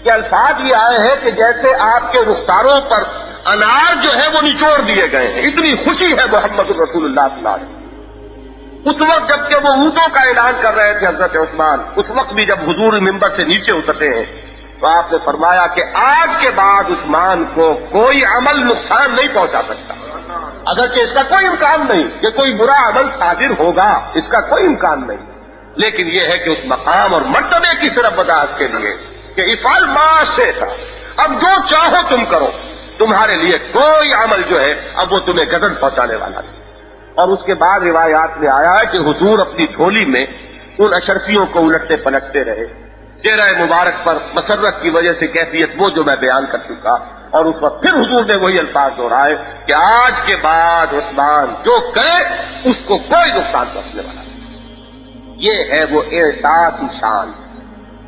کہ الفاظ یہ آئے ہیں کہ جیسے آپ کے رخساروں پر انار جو ہے وہ نچوڑ دیے گئے ہیں. اتنی خوشی ہے محمد رسول اللہ صلی اللہ علیہ وسلم. اس وقت جب کہ وہ اونٹوں کا اعلان کر رہے تھے حضرت عثمان، اس وقت بھی جب حضور ممبر سے نیچے اترتے ہیں تو آپ نے فرمایا کہ آج کے بعد عثمان کو کوئی عمل نقصان نہیں پہنچا سکتا. اگرچہ اس کا کوئی امکان نہیں کہ کوئی برا عمل صادر ہوگا، اس کا کوئی امکان نہیں، لیکن یہ ہے کہ اس مقام اور مرتبے کی صرف وضاحت کے لیے کہ افعل ما شئت، اب جو چاہو تم کرو، تمہارے لیے کوئی عمل جو ہے اب وہ تمہیں گزن پہنچانے والا نہیں. اور اس کے بعد روایات میں آیا ہے کہ حضور اپنی جھولی میں ان اشرفیوں کو الٹتے پلٹتے رہے، چہرہ مبارک پر مسرت کی وجہ سے کیفیت وہ جو میں بیان کر چکا. اور اس وقت پھر حضور نے وہی الفاظ دہرائے کہ آج کے بعد عثمان جو کرے اس کو کوئی نقصان پہنچنے والا نہیں. یہ ہے وہ اعتاد کی شان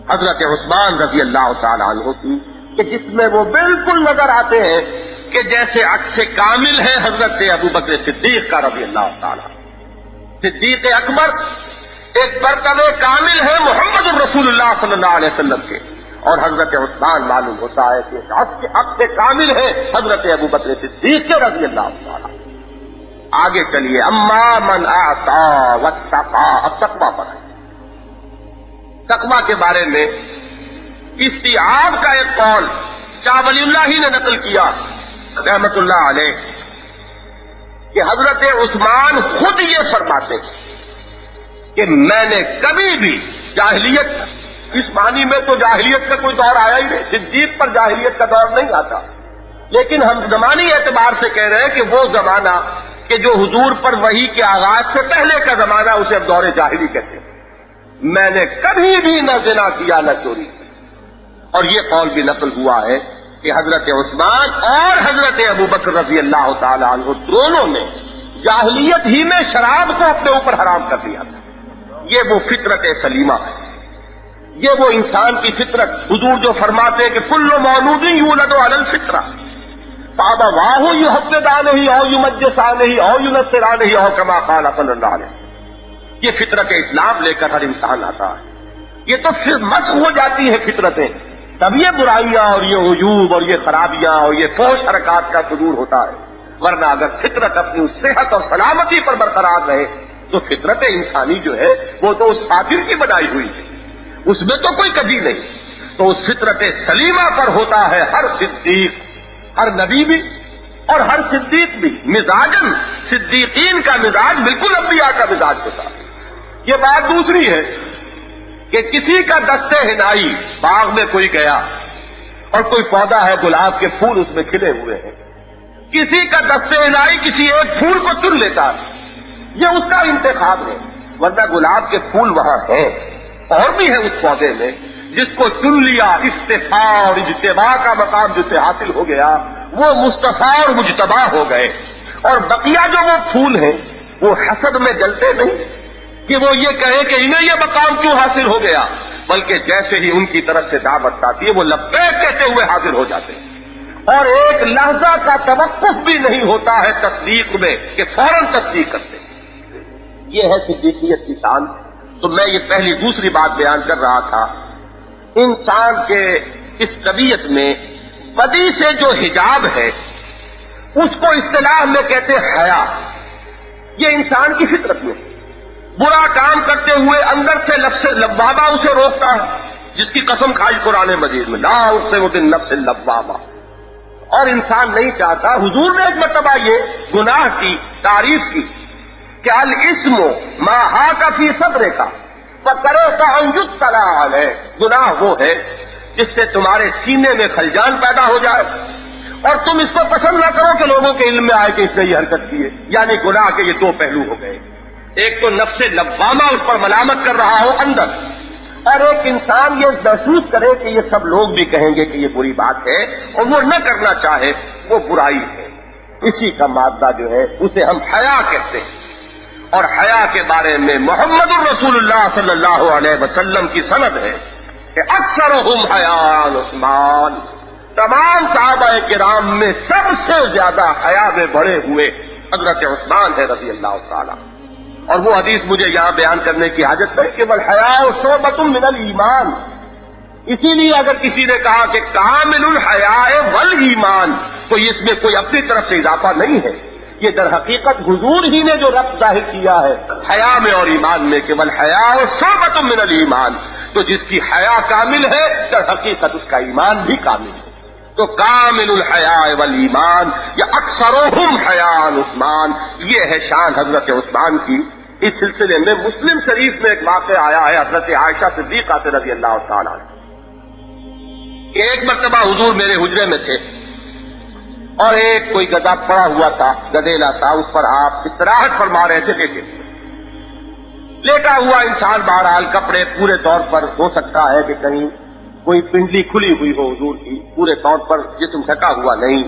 حضرت عثمان رضی اللہ تعالی عنہ کی کہ جس میں وہ بالکل نظر آتے ہیں کہ جیسے عکس کامل ہے حضرت ابوبکر صدیق کا رضی اللہ تعالی. صدیق اکبر ایک مرتبہ کامل ہے محمد الرسول اللہ صلی اللہ علیہ وسلم کے، اور حضرت عثمان معلوم ہوتا ہے کہ عکس کامل ہے حضرت ابوبکر صدیق کے رضی اللہ تعالی. آگے چلیے، اما من اعطا واتقا، اب تقویٰ پر ہے. تقویٰ کے بارے میں استیعاب کا ایک قول شاہ ولی اللہ ہی نے نقل کیا رحمت اللہ علیہ کہ حضرت عثمان خود یہ فرماتے کہ میں نے کبھی بھی جاہلیت، اس معنی میں تو جاہلیت کا کوئی دور آیا ہی نہیں، صدیق پر جاہلیت کا دور نہیں آتا، لیکن ہم زمانی اعتبار سے کہہ رہے ہیں کہ وہ زمانہ کہ جو حضور پر وحی کے آغاز سے پہلے کا زمانہ اسے اب دور جاہلی کہتے ہیں. میں نے کبھی بھی نہ زنا کیا نہ چوری کی. اور یہ قول بھی نقل ہوا ہے کہ حضرت عثمان اور حضرت ابوبکر رضی اللہ تعالی عنہ دونوں نے جاہلیت ہی میں شراب کو اپنے اوپر حرام کر دیا تھا۔ یہ وہ فطرت سلیمہ ہے، یہ وہ انسان کی فطرت۔ حضور جو فرماتے ہیں کہ کل مولود یولد علی الفطرہ فابواہ یحودانہ او یمجسانہ او ینصرانہ او کما قال صلی اللہ علیہ وسلم۔ یہ فطرت اسلام لے کر ہر انسان آتا ہے۔ یہ تو پھر مسخ ہو جاتی ہے فطرتیں، تب یہ برائیاں اور یہ عیوب اور یہ خرابیاں اور یہ فحش حرکات کا صدور ہوتا ہے۔ ورنہ اگر فطرت اپنی اس صحت اور سلامتی پر برقرار رہے تو فطرت انسانی جو ہے وہ تو اس فاطر کی بنائی ہوئی ہے، اس میں تو کوئی کمی نہیں۔ تو اس فطرت سلیمہ پر ہوتا ہے ہر صدیق، ہر نبی بھی اور ہر صدیق بھی۔ مزاجن صدیقین کا مزاج بالکل انبیاء کا مزاج ہوتا ہے۔ یہ بات دوسری ہے کہ کسی کا دستے ہنائی باغ میں کوئی گیا اور کوئی پودا ہے گلاب کے پھول اس میں کھلے ہوئے ہیں، کسی کا دستے ہنائی کسی ایک پھول کو چن لیتا ہے، یہ اس کا انتخاب ہے۔ ورنہ گلاب کے پھول وہاں ہیں اور بھی ہے اس پودے میں، جس کو چن لیا استفاء اور اجتباء کا مقام جسے حاصل ہو گیا وہ مصطفیٰ اور مجتبیٰ ہو گئے۔ اور بقیہ جو وہ پھول ہیں وہ حسد میں جلتے نہیں کہ وہ یہ کہیں کہ انہیں یہ مقام کیوں حاصل ہو گیا، بلکہ جیسے ہی ان کی طرف سے دعوت آتی ہے وہ لبیک کہتے ہوئے حاضر ہو جاتے ہیں، اور ایک لحظہ کا توقف بھی نہیں ہوتا ہے تصدیق میں کہ فوراً تصدیق کرتے ہیں۔ یہ ہے صدیقیت کی شان۔ تو میں یہ پہلی دوسری بات بیان کر رہا تھا، انسان کے اس طبیعت میں بدی سے جو حجاب ہے اس کو اصطلاح میں کہتے ہیں حیا۔ یہ انسان کی فطرت میں برا کام کرتے ہوئے اندر سے لفظ لوامہ اسے روکتا ہے، جس کی قسم کھائی قرآن مجید میں، لا اقسم بالنفس اللوامہ۔ اور انسان نہیں چاہتا، حضور نے ایک مرتبہ یہ گناہ کی تعریف کی کہ الاسم ما حاک فی صدرک فکرہت ان یطلع علیہ، گناہ وہ ہے جس سے تمہارے سینے میں خلجان پیدا ہو جائے اور تم اس کو پسند نہ کرو کہ لوگوں کے علم میں آئے کہ اس نے یہ حرکت کی ہے۔ یعنی گناہ کے یہ دو پہلو ہو گئے، ایک تو نفس لوامہ اس پر ملامت کر رہا ہو اندر، اور ایک انسان یہ محسوس کرے کہ یہ سب لوگ بھی کہیں گے کہ یہ بری بات ہے اور وہ نہ کرنا چاہے، وہ برائی ہے۔ اسی کا مادہ جو ہے اسے ہم حیا کہتے ہیں۔ اور حیا کے بارے میں محمد الرسول اللہ صلی اللہ علیہ وسلم کی سند ہے کہ اکثرہم حیاء عثمان، تمام صحابہ کرام میں سب سے زیادہ حیا میں بڑھے ہوئے حضرت عثمان ہے رضی اللہ تعالی۔ اور وہ حدیث مجھے یہاں بیان کرنے کی حاجت ہے کہ والحیاء شعبۃ من الایمان۔ اسی لیے اگر کسی نے کہا کہ کامل الحیاء والایمان تو اس میں کوئی اپنی طرف سے اضافہ نہیں ہے، یہ در حقیقت حضور ہی نے جو ربط ظاہر کیا ہے حیا میں اور ایمان میں کہ والحیاء شعبۃ من الایمان، تو جس کی حیا کامل ہے در حقیقت اس کا ایمان بھی کامل ہے۔ تو کامل الحیاء والایمان یا اکثرہم حیاء عثمان، یہ ہے شان حضرت عثمان کی۔ اس سلسلے میں مسلم شریف میں ایک واقعہ آیا ہے حضرت عائشہ صدیقہ سے رضی اللہ تعالیٰ عنہ۔ ایک مرتبہ حضور میرے حجرے میں تھے اور ایک کوئی گدھا پڑا ہوا تھا، گدیلا سا، اس پر آپ استراحت فرما رہے تھے لیٹے لیٹا ہوا انسان، بہرحال کپڑے پورے طور پر ہو سکتا ہے کہ کہیں کوئی پنڈلی کھلی ہوئی ہو حضور کی، پورے طور پر جسم ڈھکا ہوا نہیں۔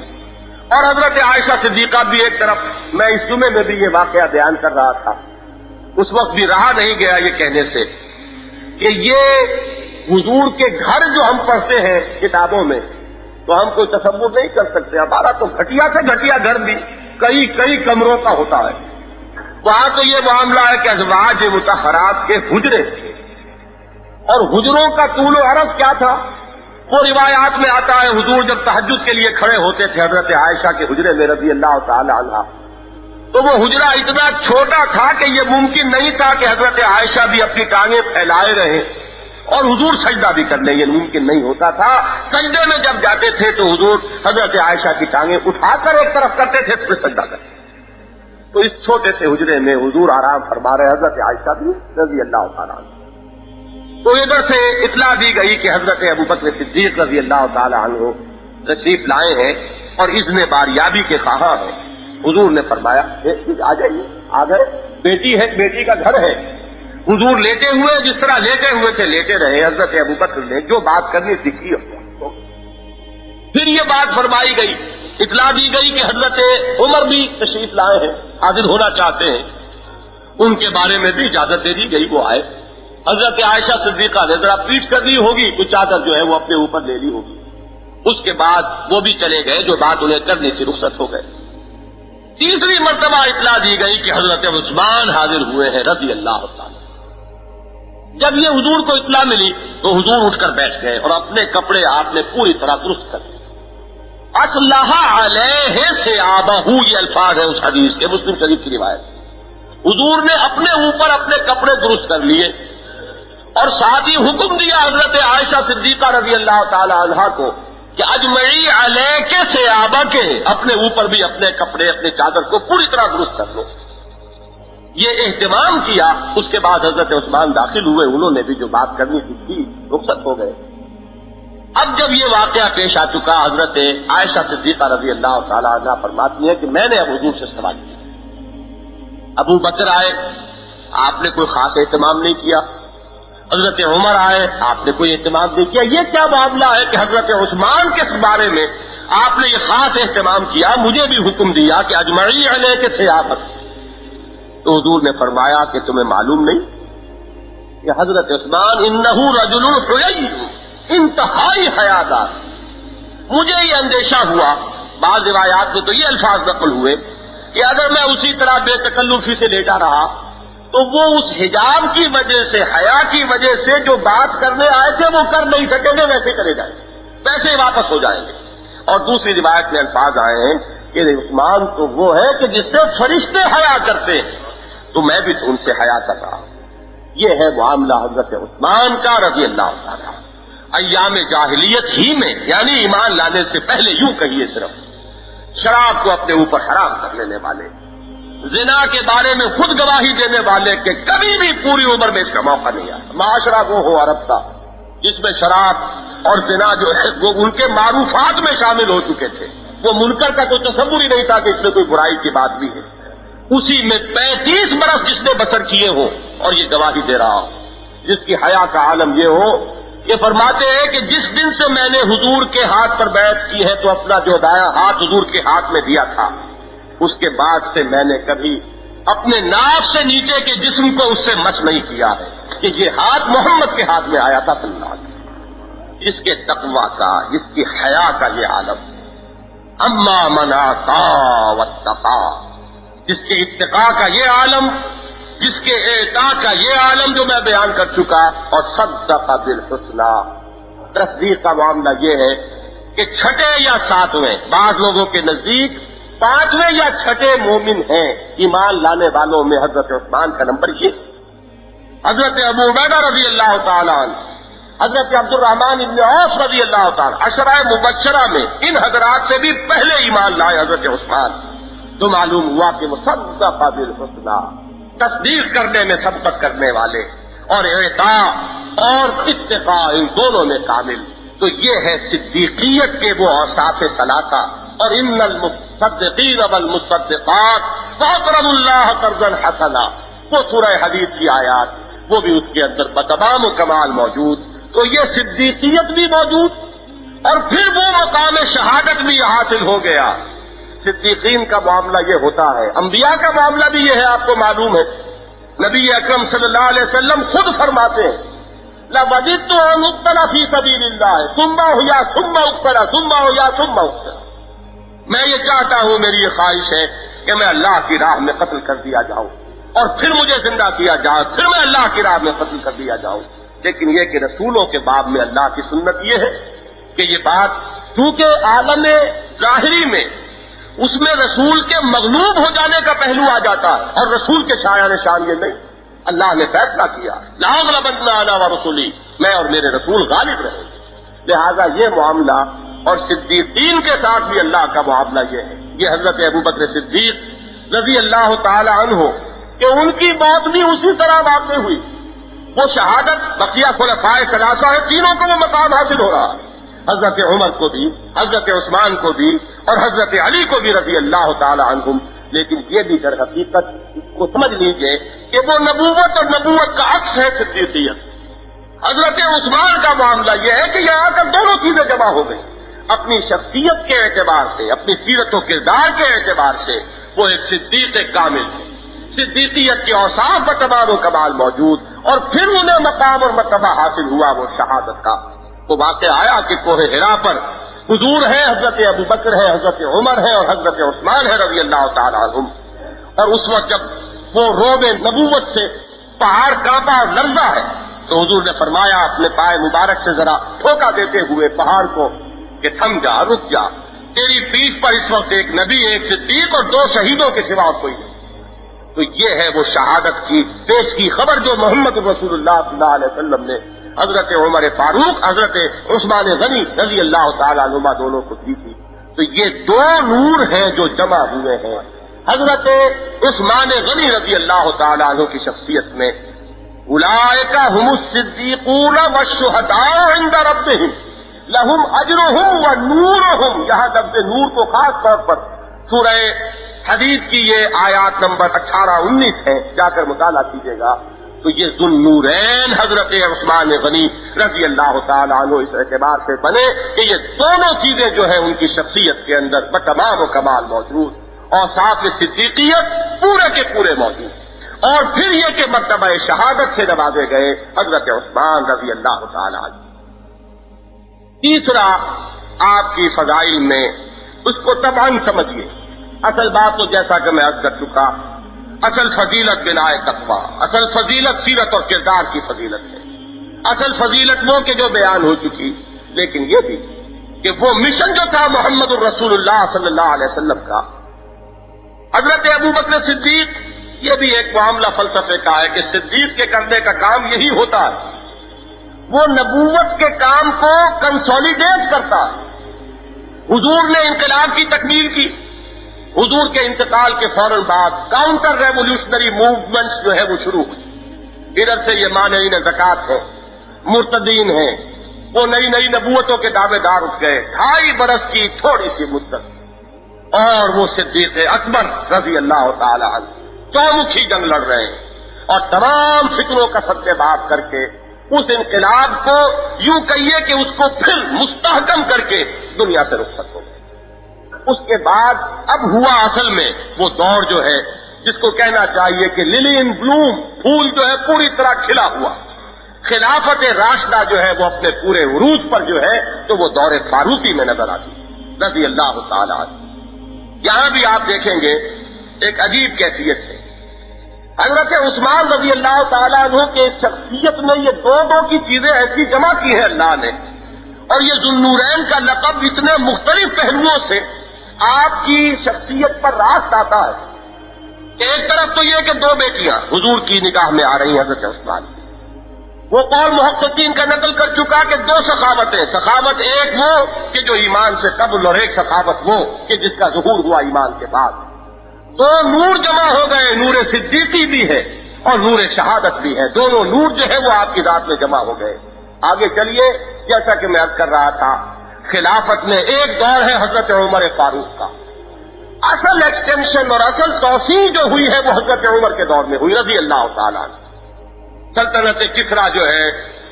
اور حضرت عائشہ صدیقہ بھی ایک طرف، میں اس جمعے میں بھی یہ واقعہ بیان کر رہا تھا، اس وقت بھی رہا نہیں گیا یہ کہنے سے کہ یہ حضور کے گھر جو ہم پڑھتے ہیں کتابوں میں تو ہم کوئی تصور نہیں کر سکتے، ہمارا تو گھٹیا سے گھٹیا گھر بھی کئی کمروں کا ہوتا ہے، وہاں تو یہ معاملہ ہے کہ ازواج مطہرات کے حجرے تھے، اور حجروں کا طول و عرض کیا تھا وہ روایات میں آتا ہے۔ حضور جب تہجد کے لیے کھڑے ہوتے تھے حضرت عائشہ کے حجرے میں رضی اللہ تعالی عنہا، تو وہ حجرہ اتنا چھوٹا تھا کہ یہ ممکن نہیں تھا کہ حضرت عائشہ بھی اپنی ٹانگیں پھیلائے رہیں اور حضور سجدہ بھی کر لیں، یہ ممکن نہیں ہوتا تھا۔ سجدے میں جب جاتے تھے تو حضور حضرت عائشہ کی ٹانگیں اٹھا کر ایک طرف کرتے تھے پھر سجدہ کرتے۔ تو اس چھوٹے سے حجرے میں حضور آرام فرما رہے، حضرت عائشہ بھی رضی اللہ تعالیٰ عنہ۔ تو ادھر سے اطلاع دی گئی کہ حضرت ابوبکر صدیق رضی اللہ تعالیٰ عنہ تشریف لائے ہیں اور اذن باریابی کے خواہاں ہیں۔ حضور نے فرمایا آ جائیے، آ گئے، بیٹی ہے، بیٹی کا گھر ہے۔ حضور لیٹے ہوئے، جس طرح لیٹے ہوئے تھے لیٹے رہے۔ حضرت ابوبکر نے جو بات کرنی سیکھی پھر یہ بات فرمائی گئی، اطلاع دی گئی کہ حضرت عمر بھی تشریف لائے ہیں، حاضر ہونا چاہتے ہیں، ان کے بارے میں بھی اجازت دے دی گئی، وہ آئے۔ حضرت عائشہ صدیقہ نے ذرا پیٹ کر لی ہوگی، تو چادر جو ہے وہ اپنے اوپر لے لی ہوگی، اس کے بعد وہ بھی چلے گئے، جو بات انہیں کرنے سے رخصت ہو گئے۔ تیسری مرتبہ اطلاع دی گئی کہ حضرت عثمان حاضر ہوئے ہیں رضی اللہ تعالی۔ جب یہ حضور کو اطلاع ملی تو حضور اٹھ کر بیٹھ گئے اور اپنے کپڑے آپ نے پوری طرح درست کر دیے۔ اصلح علیہ ثیابہ، یہ الفاظ ہے اس حدیث کے، مسلم شریف کی روایت۔ حضور نے اپنے اوپر اپنے کپڑے درست کر لیے اور ساتھ ہی حکم دیا حضرت عائشہ صدیقہ رضی اللہ تعالی عنہا کو کہ اجمعی علیہ کے ثیابہ کے، اپنے اوپر بھی اپنے کپڑے اپنے چادر کو پوری طرح درست کر لو۔ یہ اہتمام کیا۔ اس کے بعد حضرت عثمان داخل ہوئے، انہوں نے بھی جو بات کرنی تھی رخصت ہو گئے۔ اب جب یہ واقعہ پیش آ چکا، حضرت عائشہ صدیقہ رضی اللہ تعالی عنہا فرماتی ہے کہ میں نے اب حضور سے سوال کیا۔ ابو بکر آئے، آپ نے کوئی خاص اہتمام نہیں کیا۔ حضرت عمر آئے، آپ نے کوئی اہتمام نہیں کیا۔ یہ کیا معاملہ ہے کہ حضرت عثمان کے بارے میں آپ نے یہ خاص اہتمام کیا، مجھے بھی حکم دیا کہ اجمعی علیہ کے ثیابہ۔ تو حضور نے فرمایا کہ تمہیں معلوم نہیں کہ حضرت عثمان انہ رجل حیی، انتہائی حیادار۔ مجھے یہ اندیشہ ہوا، بعض روایات میں تو یہ الفاظ نقل ہوئے کہ اگر میں اسی طرح بے تکلفی سے لیٹا رہا تو وہ اس حجاب کی وجہ سے، حیا کی وجہ سے جو بات کرنے آئے تھے وہ کر نہیں سکیں گے، ویسے کرے جائیں گے، ویسے ہی واپس ہو جائیں گے۔ اور دوسری روایت میں الفاظ آئے ہیں کہ عثمان تو وہ ہے کہ جس سے فرشتے حیا کرتے ہیں، تو میں بھی ان سے حیا کر رہا ہوں۔ یہ ہے معاملہ حضرت عثمان کا رضی اللہ تعالیٰ۔ ایام جاہلیت ہی میں، یعنی ایمان لانے سے پہلے، یوں کہیے صرف شراب کو اپنے اوپر حرام کر لینے والے، زنا کے بارے میں خود گواہی دینے والے کہ کبھی بھی پوری عمر میں اس کا موقع نہیں آیا۔ معاشرہ وہ ہو عرب کا جس میں شراب اور زنا جو ہے وہ ان کے معروفات میں شامل ہو چکے تھے، وہ منکر کا کوئی تصور ہی نہیں تھا کہ اس میں کوئی برائی کی بات بھی ہے۔ اسی میں 35 برس جس نے بسر کیے ہوں، اور یہ گواہی دے رہا ہوں، جس کی حیا کا عالم یہ ہو، یہ فرماتے ہیں کہ جس دن سے میں نے حضور کے ہاتھ پر بیعت کی ہے تو اپنا جو دایاں ہاتھ حضور کے ہاتھ میں دیا تھا، اس کے بعد سے میں نے کبھی اپنے ناف سے نیچے کے جسم کو اس سے مس نہیں کیا ہے کہ یہ ہاتھ محمد کے ہاتھ میں آیا تھا صلی اللہ علیہ وسلم۔ اس کے تقویٰ کا، اس کی حیا کا یہ عالم، اما من آتا واتقا، جس کے اتقاء کا یہ عالم، جس کے اعطاء کا یہ عالم جو میں بیان کر چکا، اور صدق بالحسنی، تصدیق کا معاملہ یہ ہے کہ چھٹے یا ساتویں، بعض لوگوں کے نزدیک 5ویں یا چھٹے مومن ہیں ایمان لانے والوں میں حضرت عثمان کا نمبر یہ، حضرت ابو عبیدہ رضی اللہ تعالیٰ عنہ، حضرت عبد الرحمن ابن عوف رضی اللہ تعالیٰ، عشرہ مبشرہ میں ان حضرات سے بھی پہلے ایمان لائے حضرت عثمان۔ تو معلوم ہوا کہ وہ صدق بالحسنی، تصدیق کرنے میں سبقت کرنے والے، اور اعطاء اور اتقاء ان دونوں میں کامل۔ تو یہ ہے صدیقیت کے وہ اوصاف ثلاثہ۔ اور ان المصدقین والمصدقات فاقرضوا اللہ قرضا حسنا، وہ سورہ حدیث کی آیات، وہ بھی اس کے اندر بتمام و کمال موجود۔ تو یہ صدیقیت بھی موجود، اور پھر وہ مقام شہادت بھی حاصل ہو گیا۔ صدیقین کا معاملہ یہ ہوتا ہے، انبیاء کا معاملہ بھی یہ ہے، آپ کو معلوم ہے۔ نبی اکرم صلی اللہ علیہ وسلم خود فرماتے ہیں لَوَدِدتُّ أَنْ أُقْتَلَ فِي سَبِيلِ اللَّهِ ثُمَّ أُحْيَىٰ ثُمَّ أُقْتَلَ ثُمَّ أُحْيَىٰ ثُمَّ أُقْتَلَ۔ میں یہ چاہتا ہوں، میری یہ خواہش ہے کہ میں اللہ کی راہ میں قتل کر دیا جاؤں، اور پھر مجھے زندہ کیا جائے، پھر میں اللہ کی راہ میں قتل کر دیا جاؤں۔ لیکن یہ کہ رسولوں کے باب میں اللہ کی سنت یہ ہے کہ یہ بات چونکہ عالم ظاہری میں اس میں رسول کے مغلوب ہو جانے کا پہلو آ جاتا ہے، اور رسول کے شایان شان یہ نہیں۔ اللہ نے فیصلہ کیا لَأَغْلَبَنَّ أَنَا وَرُسُلِي، میں اور میرے رسول غالب رہیں گے۔ لہذا یہ معاملہ، اور صدیقین کے ساتھ بھی اللہ کا معاملہ یہ ہے۔ یہ حضرت ابوبکر صدیق رضی اللہ تعالی عنہ کہ ان کی موت بھی اسی طرح واقع ہوئی، وہ شہادت، بقیہ خلفائے ثلاثہ ہے، تینوں کو وہ مقام حاصل ہو رہا ہے، حضرت عمر کو بھی، حضرت عثمان کو بھی، اور حضرت علی کو بھی رضی اللہ تعالی عنہم۔ لیکن یہ بھی در حقیقت اس کو سمجھ لیجئے کہ وہ نبوت اور نبوت کا عکس ہے صدیقیت۔ حضرت عثمان کا معاملہ یہ ہے کہ یہاں کر دونوں چیزیں جمع ہو گئی، اپنی شخصیت کے اعتبار سے، اپنی سیرت و کردار کے اعتبار سے وہ ایک صدیق کامل ہے، صدیقیت کے اوصاف بتمام و کمال موجود، اور پھر انہیں مقام اور مرتبہ حاصل ہوا وہ شہادت کا۔ وہ واقعہ آیا کہ کوہ حرا پر حضور ہے، حضرت ابو بکر ہے، حضرت عمر ہے اور حضرت عثمان ہے رضی اللہ تعالی عنہم، اور اس وقت جب وہ روب نبوت سے پہاڑ کانپا اور لرزا ہے تو حضور نے فرمایا اپنے پائے مبارک سے ذرا ٹھوکا دیتے ہوئے پہاڑ کو کہ تھم جا، رک جا، تیری پیٹھ پر اس وقت ایک نبی، ایک صدیق اور 2 شہیدوں کے سوا اور کوئی نہیں۔ تو یہ ہے وہ شہادت کی پیش کی خبر جو محمد رسول اللہ صلی اللہ علیہ وسلم نے حضرت عمر فاروق، حضرت عثمان غنی رضی اللہ تعالیٰ عنہما دونوں کو دی تھی۔ تو یہ 2 نور ہیں جو جمع ہوئے ہیں حضرت عثمان غنی رضی اللہ تعالیٰ عنہ کی شخصیت میں۔ اولئک هم الصدیقون والشہداء عند ربہم لہم اجرہم ونورہم، یہاں لفظ نور کو خاص طور پر سورہ حدید کی یہ آیات نمبر 18-19 ہے، جا کر مطالعہ کیجیے گا۔ تو یہ ذوالنورین حضرت عثمان غنی رضی اللہ تعالیٰ عنہ اس اعتبار سے بنے کہ یہ دونوں چیزیں جو ہیں ان کی شخصیت کے اندر بتمام و کمال موجود، اور ساتھ صدیقیت پورے کے پورے موجود، اور پھر یہ کہ مرتبہ شہادت سے نوازے گئے حضرت عثمان رضی اللہ تعالیٰ عنہ۔ تیسرا آپ کی فضائل میں اس کو طبعاً سمجھیے، اصل بات تو جیسا کہ میں عرض کر چکا، اصل فضیلت بنا تقویٰ، اصل فضیلت سیرت اور کردار کی فضیلت ہے، اصل فضیلت وہ کہ جو بیان ہو چکی، لیکن یہ بھی کہ وہ مشن جو تھا محمد الرسول اللہ صلی اللہ علیہ وسلم کا، حضرت ابو بکر صدیق، یہ بھی ایک معاملہ فلسفے کا ہے کہ صدیق کے کرنے کا کام یہی ہوتا ہے، وہ نبوت کے کام کو کنسولیڈیٹ کرتا ہے۔ حضور نے انقلاب کی تکمیل کی، حضور کے انتقال کے فوراً بعد کاؤنٹر ریولیوشنری موومنٹس جو ہے وہ شروع ہوئی، ادھر سے یہ مانعین زکوٰۃ ہیں، مرتدین ہیں، وہ نئی نئی نبوتوں کے دعوے دار اٹھ گئے، 2.5 برس کی تھوڑی سی مدت، اور وہ صدیق اکبر رضی اللہ تعالی عنہ چومکھی جنگ لڑ رہے ہیں، اور تمام فکروں کا سدباب کر کے اس انقلاب کو یوں کہیے کہ اس کو پھر مستحکم کر کے دنیا سے رخصت ہو گئے۔ اس کے بعد اب ہوا اصل میں وہ دور جو ہے جس کو کہنا چاہیے کہ للی ان بلوم، پھول جو ہے پوری طرح کھلا ہوا، خلافت راشدہ جو ہے وہ اپنے پورے عروج پر جو ہے تو وہ دور فاروقی میں نظر آتی رضی اللہ تعالی عنہ۔ یہاں بھی آپ دیکھیں گے ایک عجیب کیفیت ہے، حضرت عثمان رضی اللہ تعالیٰ عنہ کے شخصیت میں یہ 2 کی چیزیں ایسی جمع کی ہیں اللہ نے، اور یہ ذوالنورین کا لقب اتنے مختلف پہلوؤں سے آپ کی شخصیت پر راست آتا ہے۔ ایک طرف تو یہ کہ 2 بیٹیاں حضور کی نگاہ میں آ رہی ہیں حضرت عثمان، وہ قول محققین کا نقل کر چکا کہ 2 سخاوتیں، سخاوت ایک وہ کہ جو ایمان سے قبل، اور ایک سخاوت وہ کہ جس کا ظہور ہوا ایمان کے بعد۔ 2 نور جمع ہو گئے، نور صدیقی بھی ہے اور نور شہادت بھی ہے، دونوں نور جو ہے وہ آپ کی ذات میں جمع ہو گئے۔ آگے چلیے، جیسا کہ میں عرض کر رہا تھا، خلافت میں ایک دور ہے حضرت عمر فاروق کا، اصل ایکسٹینشن اور اصل توسیع جو ہوئی ہے وہ حضرت عمر کے دور میں ہوئی رضی اللہ تعالیٰ عنہ۔ سلطنت کسریٰ جو ہے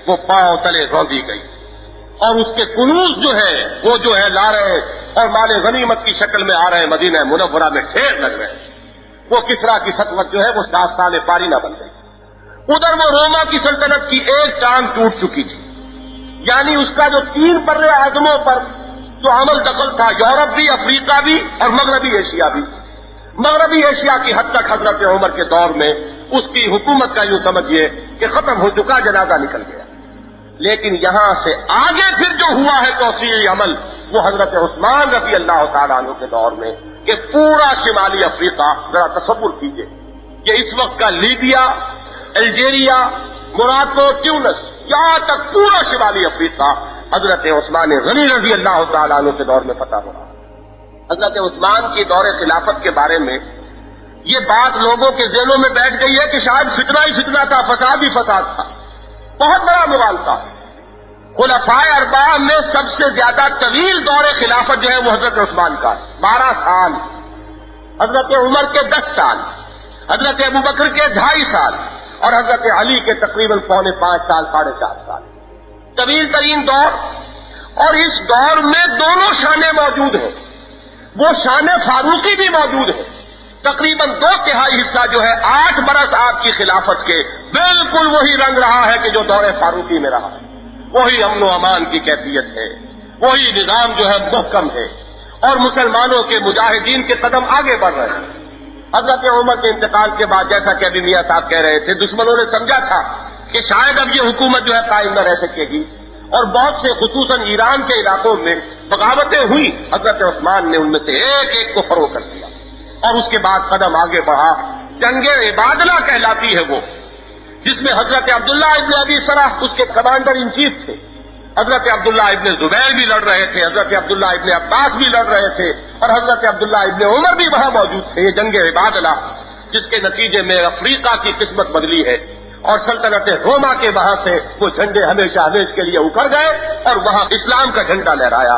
وہ پاؤں تلے روندی گئی، اور اس کے کنوز جو ہے وہ جو ہے لا رہے اور مال غنیمت کی شکل میں آ رہے ہیں، مدینہ منورہ میں ڈھیر لگ رہے ہیں۔ وہ کسریٰ کی سطوت جو ہے وہ داستان پاری نہ بن گئی۔ ادھر وہ روما کی سلطنت کی ایک ٹانگ ٹوٹ چکی تھی، یعنی اس کا جو 3 بر اعظموں پر جو عمل دخل تھا، یورپ بھی، افریقہ بھی اور مغربی ایشیا بھی، مغربی ایشیا کی حد تک حضرت عمر کے دور میں اس کی حکومت کا یوں سمجھیے کہ ختم ہو چکا، جنازہ نکل گیا۔ لیکن یہاں سے آگے پھر جو ہوا ہے توسیعی عمل وہ حضرت عثمان رضی اللہ تعالیٰ عنہ کے دور میں، کہ پورا شمالی افریقہ، ذرا تصور کیجئے، یہ اس وقت کا لیبیا، الجیریا، موراکو، ٹیونس، یہاں تک پورا شمالی افریقہ حضرت عثمان غنی رضی اللہ تعالیٰ عنہ کے دور میں فتح ہو رہا۔ حضرت عثمان کی دور خلافت کے بارے میں یہ بات لوگوں کے ذہنوں میں بیٹھ گئی ہے کہ شاید فتنہ ہی فتنہ تھا، فساد ہی فساد تھا، بہت بڑا موال تھا۔ خلفائے 4 میں سب سے زیادہ طویل دور خلافت جو ہے وہ حضرت عثمان کا ہے، 12 سال، حضرت عمر کے 10 سال، حضرت ابو بکر کے 2.5 سال، اور حضرت علی کے تقریباً 4.25 سال، 4.5 سال، طویل ترین دور۔ اور اس دور میں دونوں شانیں موجود ہیں، وہ شان فاروقی بھی موجود ہے۔ تقریباً 2/3 حصہ جو ہے 8 برس آپ کی خلافت کے بالکل وہی رنگ رہا ہے کہ جو دور فاروقی میں رہا ہے، وہی امن و امان کی کیفیت ہے، وہی نظام جو ہے محکم ہے، اور مسلمانوں کے مجاہدین کے قدم آگے بڑھ رہے ہیں۔ حضرت عمر کے انتقال کے بعد جیسا کہ ابھی میاں صاحب کہہ رہے تھے، دشمنوں نے سمجھا تھا کہ شاید اب یہ حکومت جو ہے قائم نہ رہ سکے گی، اور بہت سے خصوصاً ایران کے علاقوں میں بغاوتیں ہوئی۔ حضرت عثمان نے ان میں سے ایک ایک کو فروغ کر دیا اور اس کے بعد قدم آگے بڑھا۔ جنگ عبادلہ کہلاتی ہے وہ، جس میں حضرت عبداللہ ابن ابی سرح اس کے کمانڈر ان چیف تھے، حضرت عبداللہ ابن زبیر بھی لڑ رہے تھے، حضرت عبداللہ ابن عباس بھی لڑ رہے تھے، اور حضرت عبداللہ ابن عمر بھی وہاں موجود تھے۔ یہ جنگ عبادلہ جس کے نتیجے میں افریقہ کی قسمت بدلی ہے، اور سلطنت روما کے وہاں سے وہ جھنڈے ہمیشہ ہمیشہ کے لیے اکھڑ گئے اور وہاں اسلام کا جھنڈا لہرایا۔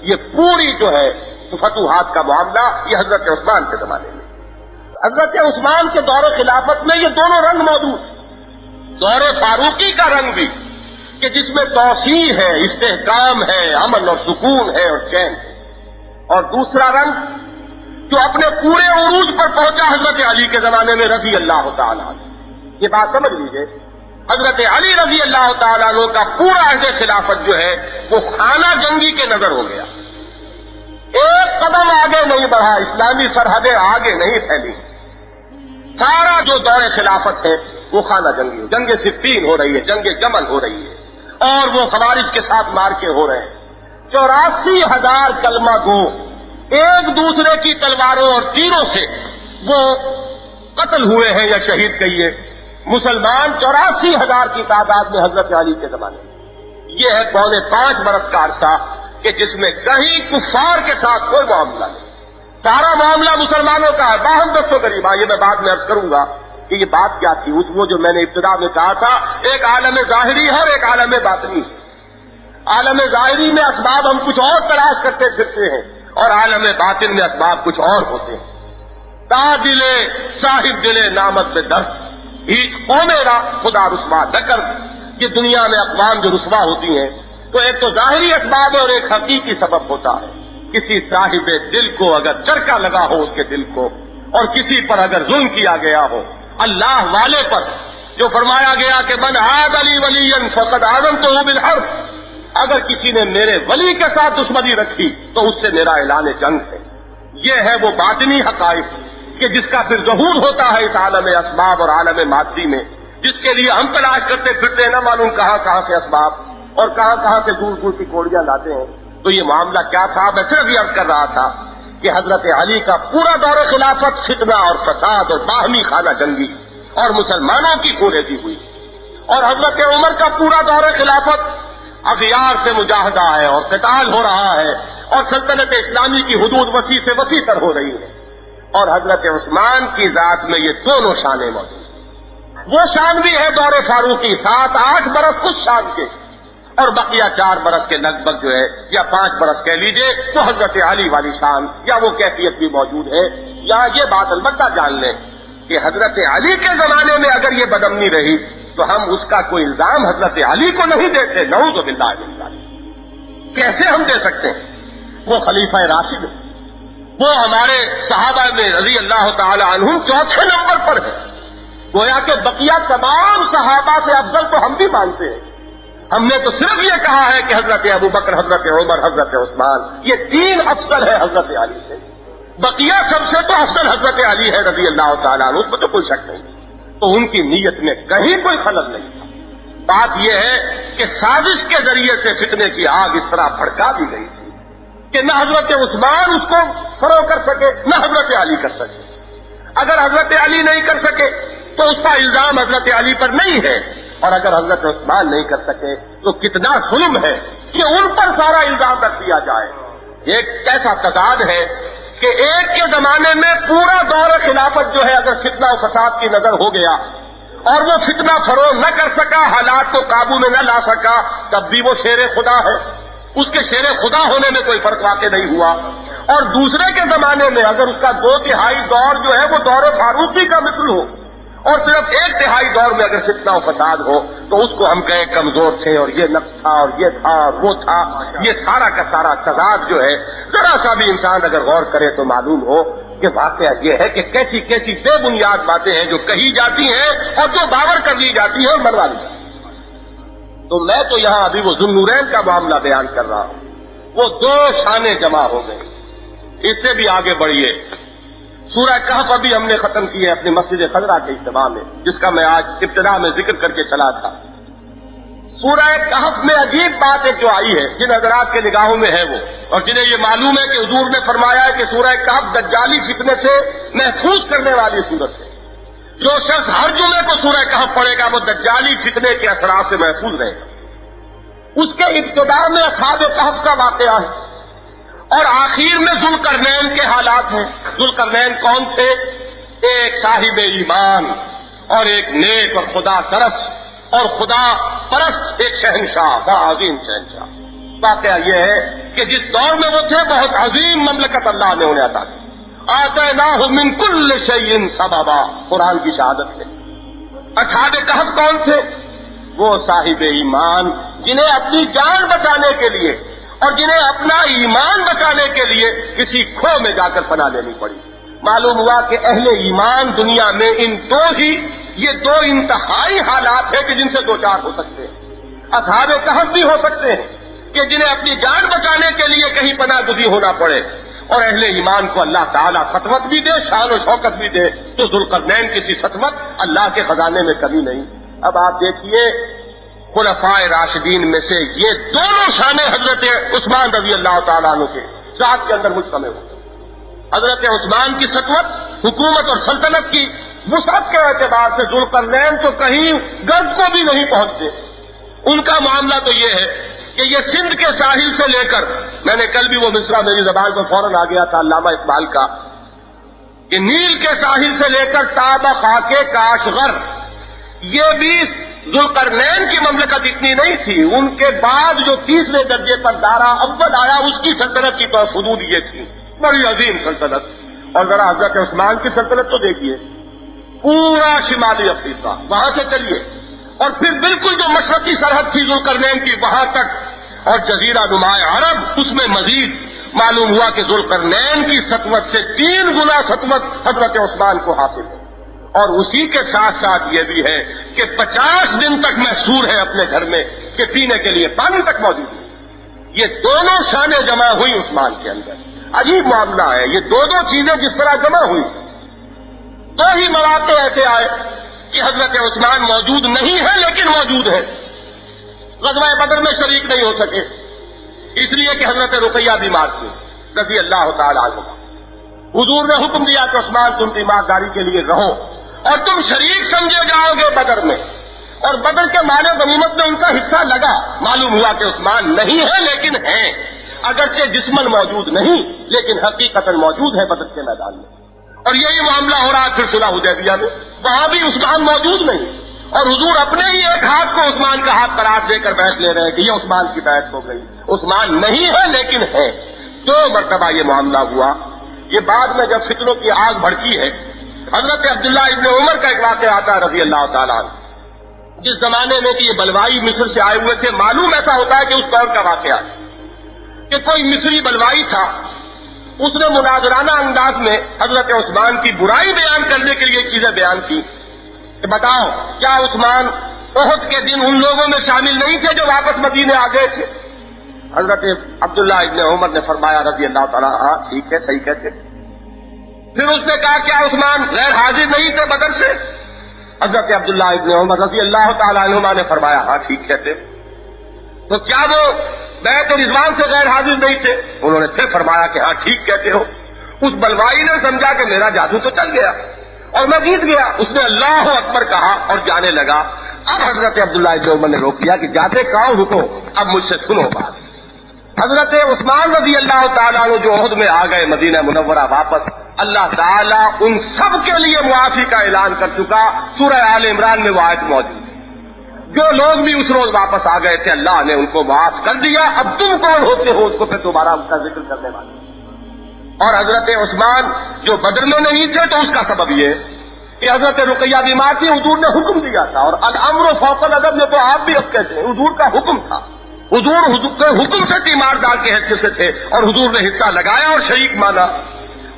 یہ پوری جو ہے فتوحات کا معاملہ یہ حضرت عثمان کے زمانے میں، حضرت عثمان کے دور خلافت میں یہ دونوں رنگ موجود، دور فاروقی کا رنگ بھی کہ جس میں توسیع ہے، استحکام ہے، امن اور سکون ہے اور چین ہے، اور دوسرا رنگ جو اپنے پورے عروج پر پہنچا حضرت علی کے زمانے میں رضی اللہ تعالیٰ عنہ۔ یہ بات سمجھ لیجئے، حضرت علی رضی اللہ تعالیٰ عنہ کا پورا عہد خلافت جو ہے وہ خانہ جنگی کے نظر ہو گیا، ایک قدم آگے نہیں بڑھا، اسلامی سرحدیں آگے نہیں پھیلی، سارا جو دور خلافت ہے وہ خانہ جنگی ہے۔ جنگ صفین ہو رہی ہے، جنگ جمل ہو رہی ہے، اور وہ خوارج کے ساتھ مار کے ہو رہے ہیں۔ 84,000 کلمہ گو ایک دوسرے کی تلواروں اور تیروں سے وہ قتل ہوئے ہیں یا شہید کہیے مسلمان 84,000 کی تعداد میں حضرت علی کے زمانے میں۔ یہ ہے 5.25 برس کا عرصہ کہ جس میں کہیں کفار کے ساتھ کوئی معاملہ نہیں، سارا معاملہ مسلمانوں کا ہے، باہم دستوں غریب۔ یہ میں بعد میں عرض کروں گا کہ یہ بات کیا تھی، وہ جو میں نے ابتدا میں کہا تھا، ایک عالم ظاہری ہے اور ایک عالم باطنی ہے۔ عالم ظاہری میں اسباب ہم کچھ اور تلاش کرتے پھرتے ہیں، اور عالم باطن میں اسباب کچھ اور ہوتے ہیں۔ تا دلے صاحب دلے نامت میں درد، ہیچ قومیرا خدا رسوا نہ کر۔ یہ دنیا میں اقوام جو رسوا ہوتی ہیں تو ایک تو ظاہری اسباب ہے اور ایک حقیقی سبب ہوتا ہے۔ کسی صاحب دل کو اگر چرکا لگا ہو اس کے دل کو، اور کسی پر اگر ظلم کیا گیا ہو، اللہ والے پر جو فرمایا گیا کہ من عاد علی ولی فقد آذنتہ بالحرب، اگر کسی نے میرے ولی کے ساتھ دشمنی رکھی تو اس سے میرا اعلان جنگ ہے۔ یہ ہے وہ باطنی حقائق کہ جس کا پھر ظہور ہوتا ہے اس عالم اسباب اور عالم مادی میں، جس کے لیے ہم تلاش کرتے پھرتے ہیں، نہ معلوم کہاں کہاں سے اسباب اور کہاں کہاں سے دور دور کی کوڑیاں لاتے ہیں۔ تو یہ معاملہ کیا تھا، میں صرف یہ عرض کر رہا تھا کہ حضرت علی کا پورا دور خلافت فتنہ اور فساد اور باہمی خانہ جنگی اور مسلمانوں کی کوریزی ہوئی، اور حضرت عمر کا پورا دور خلافت اغیار سے مجاہدہ ہے اور قتال ہو رہا ہے، اور سلطنت اسلامی کی حدود وسیع سے وسیع تر ہو رہی ہے، اور حضرت عثمان کی ذات میں یہ دونوں شانیں موجود ہیں۔ وہ شان بھی ہے دور فاروقی، 7-8 برس کچھ شان کے، اور بقیہ 4 برس کے لگ بھگ جو ہے یا 5 برس کہہ لیجئے تو حضرت علی والی شان یا وہ کیفیت بھی موجود ہے۔ یہاں یہ بات البتہ جان لیں کہ حضرت علی کے زمانے میں اگر یہ بدامنی رہی تو ہم اس کا کوئی الزام حضرت علی کو نہیں دیتے، نعوذ باللہ من ذالک۔ کیسے ہم دے سکتے ہیں؟ وہ خلیفہ راشد، وہ ہمارے صحابہ میں رضی اللہ تعالی عنہم 4 نمبر پر ہے، گویا کہ بقیہ تمام صحابہ سے افضل تو ہم بھی مانتے ہیں۔ ہم نے تو صرف یہ کہا ہے کہ حضرت ابو بکر، حضرت عمر، حضرت عثمان یہ 3 افضل ہے حضرت علی سے، بقیہ سب سے تو افضل حضرت علی ہے رضی اللہ تعالیٰ عنہ، اس میں تو کوئی شک نہیں۔ تو ان کی نیت میں کہیں کوئی خلل نہیں تھا۔ بات یہ ہے کہ سازش کے ذریعے سے فتنے کی آگ اس طرح بھڑکا دی گئی تھی کہ نہ حضرت عثمان اس کو فروغ کر سکے نہ حضرت علی کر سکے۔ اگر حضرت علی نہیں کر سکے تو اس کا الزام حضرت علی پر نہیں ہے، اور اگر حضرت عثمان نہیں کر سکے تو کتنا ظلم ہے کہ ان پر سارا الزام رکھ دیا جائے۔ ایک کیسا تضاد ہے کہ ایک کے زمانے میں پورا دور خلافت جو ہے اگر فتنہ و فساد کی نظر ہو گیا اور وہ فتنہ فروغ نہ کر سکا، حالات کو قابو میں نہ لا سکا، تب بھی وہ شیر خدا ہے، اس کے شیر خدا ہونے میں کوئی فرق واقع نہیں ہوا۔ اور دوسرے کے زمانے میں اگر اس کا 2/3 دور جو ہے وہ دور فاروقی کا مثل ہو اور صرف ایک تہائی دور میں اگر فتنہ و فساد ہو تو اس کو ہم کہیں کمزور تھے اور یہ نقص تھا اور یہ تھا اور وہ تھا. یہ سارا کا سارا تضاد جو ہے ذرا سا بھی انسان اگر غور کرے تو معلوم ہو کہ واقعہ یہ ہے کہ کیسی کیسی بے بنیاد باتیں ہیں جو کہی جاتی ہیں اور جو باور کر لی جاتی ہیں اور منوا لی جاتی ہیں. تو میں تو یہاں ابھی وہ ذوالنورین کا معاملہ بیان کر رہا ہوں. وہ دو شانیں جمع ہو گئی. اس سے بھی آگے بڑھیے. سورہ کہف ابھی ہم نے ختم کی ہے اپنی مسجد خضرا کے اجتماع میں، جس کا میں آج ابتدا میں ذکر کر کے چلا تھا. سورہ کہف میں عجیب بات ایک جو آئی ہے جن حضرات کے نگاہوں میں ہے وہ، اور جنہیں یہ معلوم ہے کہ حضور نے فرمایا ہے کہ سورہ کہف دجالی فتنے سے محفوظ کرنے والی صورت ہے. جو شخص ہر جمعے کو سورہ کہف پڑھے گا وہ دجالی فتنے کے اثرات سے محفوظ رہے گا. اس کے ابتدا میں اصحاب کہف کا واقعہ ہے اور آخر میں ذوالقرنین کے حالات ہیں. ذوالقرنین کون تھے؟ ایک صاحب ایمان اور ایک نیک اور خدا ترس اور خدا پرست ایک شہنشاہ، بڑا عظیم شہنشاہ. واقعہ یہ ہے کہ جس دور میں وہ تھے بہت عظیم مملکت اللہ نے انہیں عطا کی. آتیناہ من کل شیء سببا، قرآن کی شہادت ہے. اصحاب کہف کون تھے؟ وہ صاحب ایمان جنہیں اپنی جان بچانے کے لیے اور جنہیں اپنا ایمان بچانے کے لیے کسی کھو میں جا کر پناہ لینی پڑی. معلوم ہوا کہ اہل ایمان دنیا میں یہ دو انتہائی حالات ہیں کہ جن سے دو چار ہو سکتے ہیں. اصحاب کہف بھی ہو سکتے ہیں کہ جنہیں اپنی جان بچانے کے لیے کہیں پناہ گزین ہونا پڑے، اور اہل ایمان کو اللہ تعالیٰ سطوت بھی دے، شان و شوکت بھی دے. تو ذوالقرنین کسی سطوت اللہ کے خزانے میں کمی نہیں. اب آپ دیکھیے خلفائے راشدین میں سے یہ دونوں شانیں حضرت عثمان رضی اللہ تعالیٰ عنہ کے ذات کے اندر مجتمع ہوتے. حضرت عثمان کی سطوت، حکومت اور سلطنت کی وسعت کے اعتبار سے ذوالقرنین تو کہیں گرد کو بھی نہیں پہنچتے. ان کا معاملہ تو یہ ہے کہ یہ سندھ کے ساحل سے لے کر، میں نے کل بھی وہ مصرع میری زبان پر فوراً آ گیا تھا علامہ اقبال کا، کہ نیل کے ساحل سے لے کر تابہ خاک کاشغر، یہ بھی ذوالقرنین کی مملکت اتنی نہیں تھی. ان کے بعد جو تیسرے درجے پر دارا اول آیا اس کی سلطنت کی تو حدود یہ تھی، بڑی عظیم سلطنت. اور ذرا حضرت عثمان کی سلطنت تو دیکھیے، پورا شمالی افریقہ وہاں سے چلیے اور پھر بالکل جو مشرقی سرحد تھی ذوالقرنین کی وہاں تک، اور جزیرہ نما عرب اس میں مزید. معلوم ہوا کہ ذوالقرنین کی سطوت سے 3 گنا سطوت حضرت عثمان کو حاصل ہے. اور اسی کے ساتھ ساتھ یہ بھی ہے کہ 50 دن تک محصور ہے اپنے گھر میں کہ پینے کے لیے پانی تک موجود ہے. یہ دونوں شانیں جمع ہوئی عثمان کے اندر. عجیب معاملہ ہے. یہ دو چیزیں جس طرح جمع ہوئی، دو ہی مواقع ایسے آئے کہ حضرت عثمان موجود نہیں ہے لیکن موجود ہے. غزوہ بدر میں شریک نہیں ہو سکے اس لیے کہ حضرت رقیہ بیمار تھی رضی اللہ تعالیٰ عنہ. حضور نے حکم دیا کہ عثمان تم تیمارداری کے لیے رہو اور تم شریک سمجھے جاؤ گے بدر میں. اور بدر کے مال غنیمت میں ان کا حصہ لگا. معلوم ہوا کہ عثمان نہیں ہے لیکن ہیں، اگرچہ جسمن موجود نہیں لیکن حقیقتاً موجود ہے بدر کے میدان میں. اور یہی معاملہ ہو رہا پھر صلح حدیبیہ میں، وہاں بھی عثمان موجود نہیں اور حضور اپنے ہی ایک ہاتھ کو عثمان کا ہاتھ قرار دے کر بیعت لے رہے ہیں کہ یہ عثمان کی بیعت ہو گئی. عثمان نہیں ہے لیکن ہے. 2 مرتبہ یہ معاملہ ہوا. یہ بعد میں جب فتنوں کی آگ بھڑکی ہے، حضرت عبداللہ ابن عمر کا ایک واقعہ آتا ہے رضی اللہ تعالیٰ عنہ، جس زمانے میں کہ یہ بلوائی مصر سے آئے ہوئے تھے. معلوم ایسا ہوتا ہے کہ اس دور کا واقعہ کہ کوئی مصری بلوائی تھا، اس نے مناظرانہ انداز میں حضرت عثمان کی برائی بیان کرنے کے لیے چیزیں بیان کی کہ بتاؤ کیا عثمان احد کے دن ان لوگوں میں شامل نہیں تھے جو واپس مدینے آ گئے تھے؟ حضرت عبداللہ ابن عمر نے فرمایا رضی اللہ تعالیٰ ہاں ٹھیک ہے صحیح کہتے. پھر اس نے کہا کیا عثمان غیر حاضر نہیں تھے بدر سے؟ حضرت عبداللہ ابن عمر رضی اللہ تعالیٰ عنہما نے فرمایا ہاں ٹھیک کہتے. تو کیا وہ بیعت رضوان سے غیر حاضر نہیں تھے؟ انہوں نے پھر فرمایا کہ ہاں ٹھیک کہتے ہو. اس بلوائی نے سمجھا کہ میرا جادو تو چل گیا اور میں جیت گیا. اس نے اللہ اکبر کہا اور جانے لگا. اب حضرت عبداللہ ابن عمر نے روک دیا کہ جاتے کہاں رکو، اب مجھ سے سنو بات. حضرت عثمان رضی اللہ تعالیٰ عنہ جو عہد میں آ گئے مدینہ منورہ واپس، اللہ تعالیٰ ان سب کے لیے معافی کا اعلان کر چکا. سورہ آل عمران میں وہ آیت موجود ہے. جو لوگ بھی اس روز واپس آ گئے تھے اللہ نے ان کو معاف کر دیا. اب تم کون ہوتے ہو اس کو پھر دوبارہ ان کا ذکر کرنے والے. اور حضرت عثمان جو بدر میں نہیں تھے تو اس کا سبب یہ کہ حضرت رقیہ بیمار تھی، حضور نے حکم دیا تھا، اور الامر فوق الادب یہ تو آپ بھی اب کہتے ہیں، حضور کا حکم تھا، حضور کے حکم سے تیماردار کے حصے سے تھے اور حضور نے حصہ لگایا اور شریک مانا۔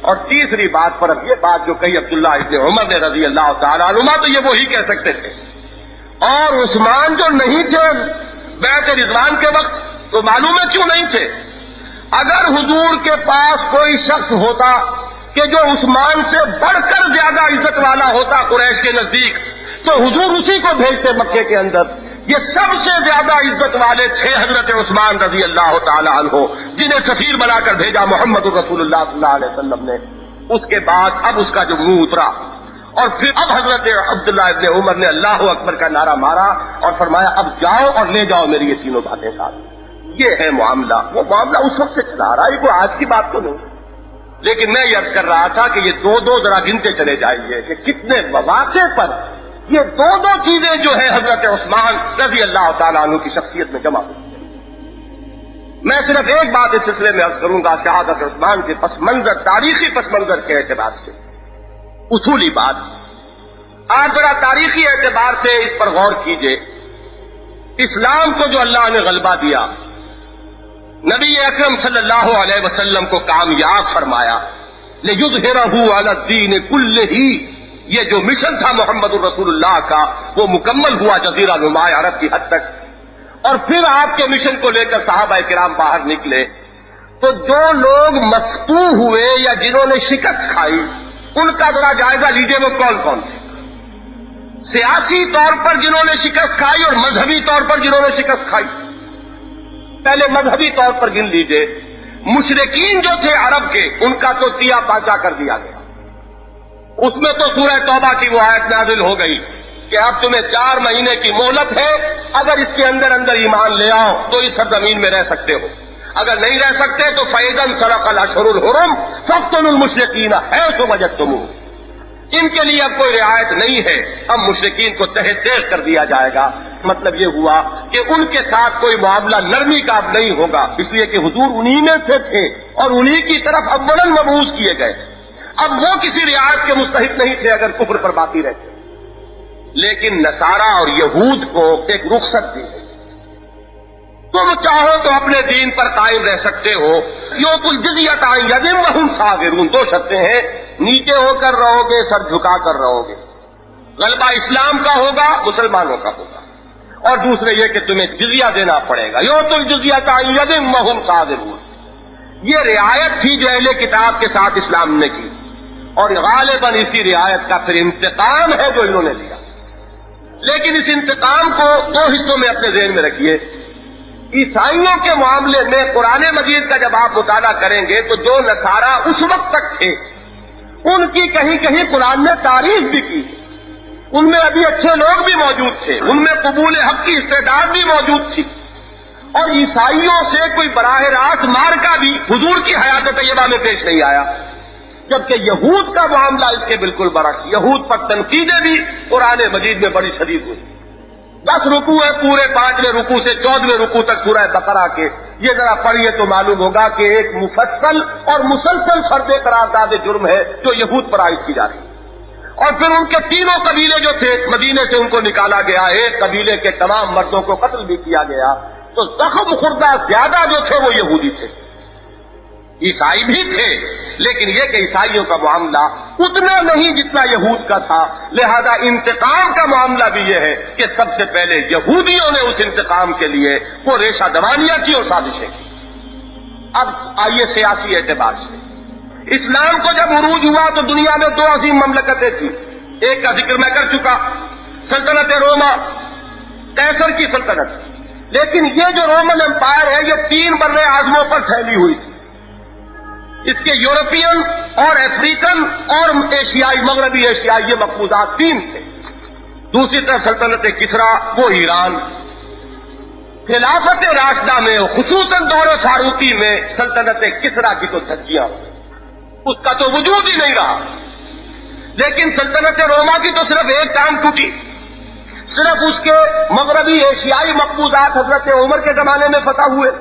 اور تیسری بات پر اب یہ بات جو کہی عبداللہ ابن عمر نے رضی اللہ تعالیٰ عنہما، تو یہ وہی کہہ سکتے تھے، اور عثمان جو نہیں تھے بیعت رضوان کے وقت، تو معلوم ہے کیوں نہیں تھے؟ اگر حضور کے پاس کوئی شخص ہوتا کہ جو عثمان سے بڑھ کر زیادہ عزت والا ہوتا قریش کے نزدیک، تو حضور اسی کو بھیجتے مکے کے اندر۔ یہ سب سے زیادہ عزت والے تھے حضرت عثمان رضی اللہ تعالی عنہ، جنہیں سفیر بنا کر بھیجا محمد رسول اللہ صلی اللہ علیہ وسلم نے۔ اس کے بعد اب اس کا جو منہ اترا، اور پھر اب حضرت عبداللہ ابن عمر نے اللہ اکبر کا نعرہ مارا اور فرمایا اب جاؤ اور لے جاؤ میری یہ تینوں باتیں ساتھ۔ یہ ہے معاملہ، وہ معاملہ اس وقت سے چلا رہا ہے، کوئی آج کی بات تو نہیں۔ لیکن میں یہ عرض کر رہا تھا کہ یہ دو ذرا گنتے چلے جائیے کہ کتنے مواقع پر یہ دو چیزیں جو ہے حضرت عثمان رضی اللہ تعالیٰ عنہ کی شخصیت میں جمع ہوئی۔ میں صرف ایک بات اس سلسلے میں عرض کروں گا، شہادت عثمان کے پس منظر، تاریخی پس منظر کے اعتبار سے اصولی بات، آپ ذرا تاریخی اعتبار سے اس پر غور کیجئے۔ اسلام کو جو اللہ نے غلبہ دیا، نبی اکرم صلی اللہ علیہ وسلم کو کامیاب فرمایا، لِيُظْهِرَهُ عَلَى الدِّينِ كُلِّهِ، یہ جو مشن تھا محمد الرسول اللہ کا وہ مکمل ہوا جزیرہ نما عرب کی حد تک۔ اور پھر آپ کے مشن کو لے کر صحابہ کرام باہر نکلے، تو جو لوگ مسطوع ہوئے یا جنہوں نے شکست کھائی، ان کا ذرا جائزہ لیجئے وہ کون کون تھے۔ سیاسی طور پر جنہوں نے شکست کھائی اور مذہبی طور پر جنہوں نے شکست کھائی۔ پہلے مذہبی طور پر گن لیجئے، مشرکین جو تھے عرب کے، ان کا تو تیا پاچا کر دیا گیا۔ اس میں تو سورہ توبہ کی وہ آیت نازل ہو گئی کہ اب تمہیں 4 مہینے کی مہلت ہے، اگر اس کے اندر ایمان لے آؤ تو اس سرزمین میں رہ سکتے ہو، اگر نہیں رہ سکتے تو فَإِذَا انْسَلَخَ الْأَشْهُرُ الْحُرُمُ فَاقْتُلُوا الْمُشْرِكِينَ حَيْثُ وَجَدتُّمُوهُمْ۔ ان کے لیے اب کوئی رعایت نہیں ہے، اب مشرکین کو تہہ تیغ کر دیا جائے گا۔ مطلب یہ ہوا کہ ان کے ساتھ کوئی معاملہ نرمی کا اب نہیں ہوگا، اس لیے کہ حضور انہی میں سے تھے اور انہی کی طرف اولاً مبعوث کیے گئے۔ اب وہ کسی رعایت کے مستحق نہیں تھے اگر کفر پر باقی رہتے۔ لیکن نصارہ اور یہود کو ایک رخصت دی گئی، تم چاہو تو اپنے دین پر قائم رہ سکتے ہو، یؤتوا الجزیۃ عن ید وہم صاغرون۔ 2 شرطیں ہیں، نیچے ہو کر رہو گے، سر جھکا کر رہو گے، غلبہ اسلام کا ہوگا، مسلمانوں کا ہوگا، اور دوسرے یہ کہ تمہیں جزیہ دینا پڑے گا، یؤتوا الجزیۃ عن ید وہم صاغرون۔ یہ رعایت تھی جو اہل کتاب کے ساتھ اسلام نے کی، اور غالباً اسی رعایت کا پھر انتقام ہے جو انہوں نے لیا۔ لیکن اس انتقام کو 2 حصوں میں اپنے ذہن میں رکھیے۔ عیسائیوں کے معاملے میں قرآن مجید کا جب آپ مطالعہ کریں گے تو جو نصارہ اس وقت تک تھے ان کی کہیں کہیں قرآن نے تعریف بھی کی، ان میں ابھی اچھے لوگ بھی موجود تھے، ان میں قبول حق کی استعداد بھی موجود تھی، اور عیسائیوں سے کوئی براہ راست مارکا بھی حضور کی حیات طیبہ میں پیش نہیں آیا۔ جبکہ یہود کا معاملہ اس کے بالکل برعکس، یہود پر تنقیدیں بھی قرآن مجید میں بڑی شدید ہوئی۔ 10 رکوع ہے، پورے 5ویں رکوع سے 14ویں رکوع تک سورہ بقرہ کے، یہ ذرا پڑھیے تو معلوم ہوگا کہ ایک مفصل اور مسلسل فرد قرارداد جرم ہے جو یہود پر عائد کی جا رہی ہے۔ اور پھر ان کے 3 قبیلے جو تھے مدینے سے ان کو نکالا گیا، ایک قبیلے کے تمام مردوں کو قتل بھی کیا گیا، تو زخم خوردہ زیادہ جو تھے وہ یہودی تھے، عیسائی بھی تھے، لیکن یہ کہ عیسائیوں کا معاملہ اتنا نہیں جتنا یہود کا تھا، لہذا انتقام کا معاملہ بھی یہ ہے کہ سب سے پہلے یہودیوں نے اس انتقام کے لیے وہ ریشہ دوانیاں کی اور سازشیں کی۔ اب آئیے سیاسی اعتبار سے، اسلام کو جب عروج ہوا تو دنیا میں 2 عظیم مملکتیں تھیں، ایک کا ذکر میں کر چکا، سلطنت روما، قیصر کی سلطنت، لیکن یہ جو رومن امپائر ہے یہ 3 بر اعظموں پر پھیلی ہوئی تھی، اس کے یورپین اور افریقن اور ایشیائی، مغربی ایشیائی، یہ مقبوضات 3 تھے۔ دوسری طرف سلطنت کسریٰ وہ ایران، خلافت راشدہ میں خصوصاً دور فاروقی میں سلطنت کسریٰ کی تو دھجیاں ہوئی، اس کا تو وجود ہی نہیں رہا۔ لیکن سلطنت روما کی تو صرف ایک ٹانگ ٹوٹی، صرف اس کے مغربی ایشیائی مقبوضات حضرت عمر کے زمانے میں فتح ہوئے،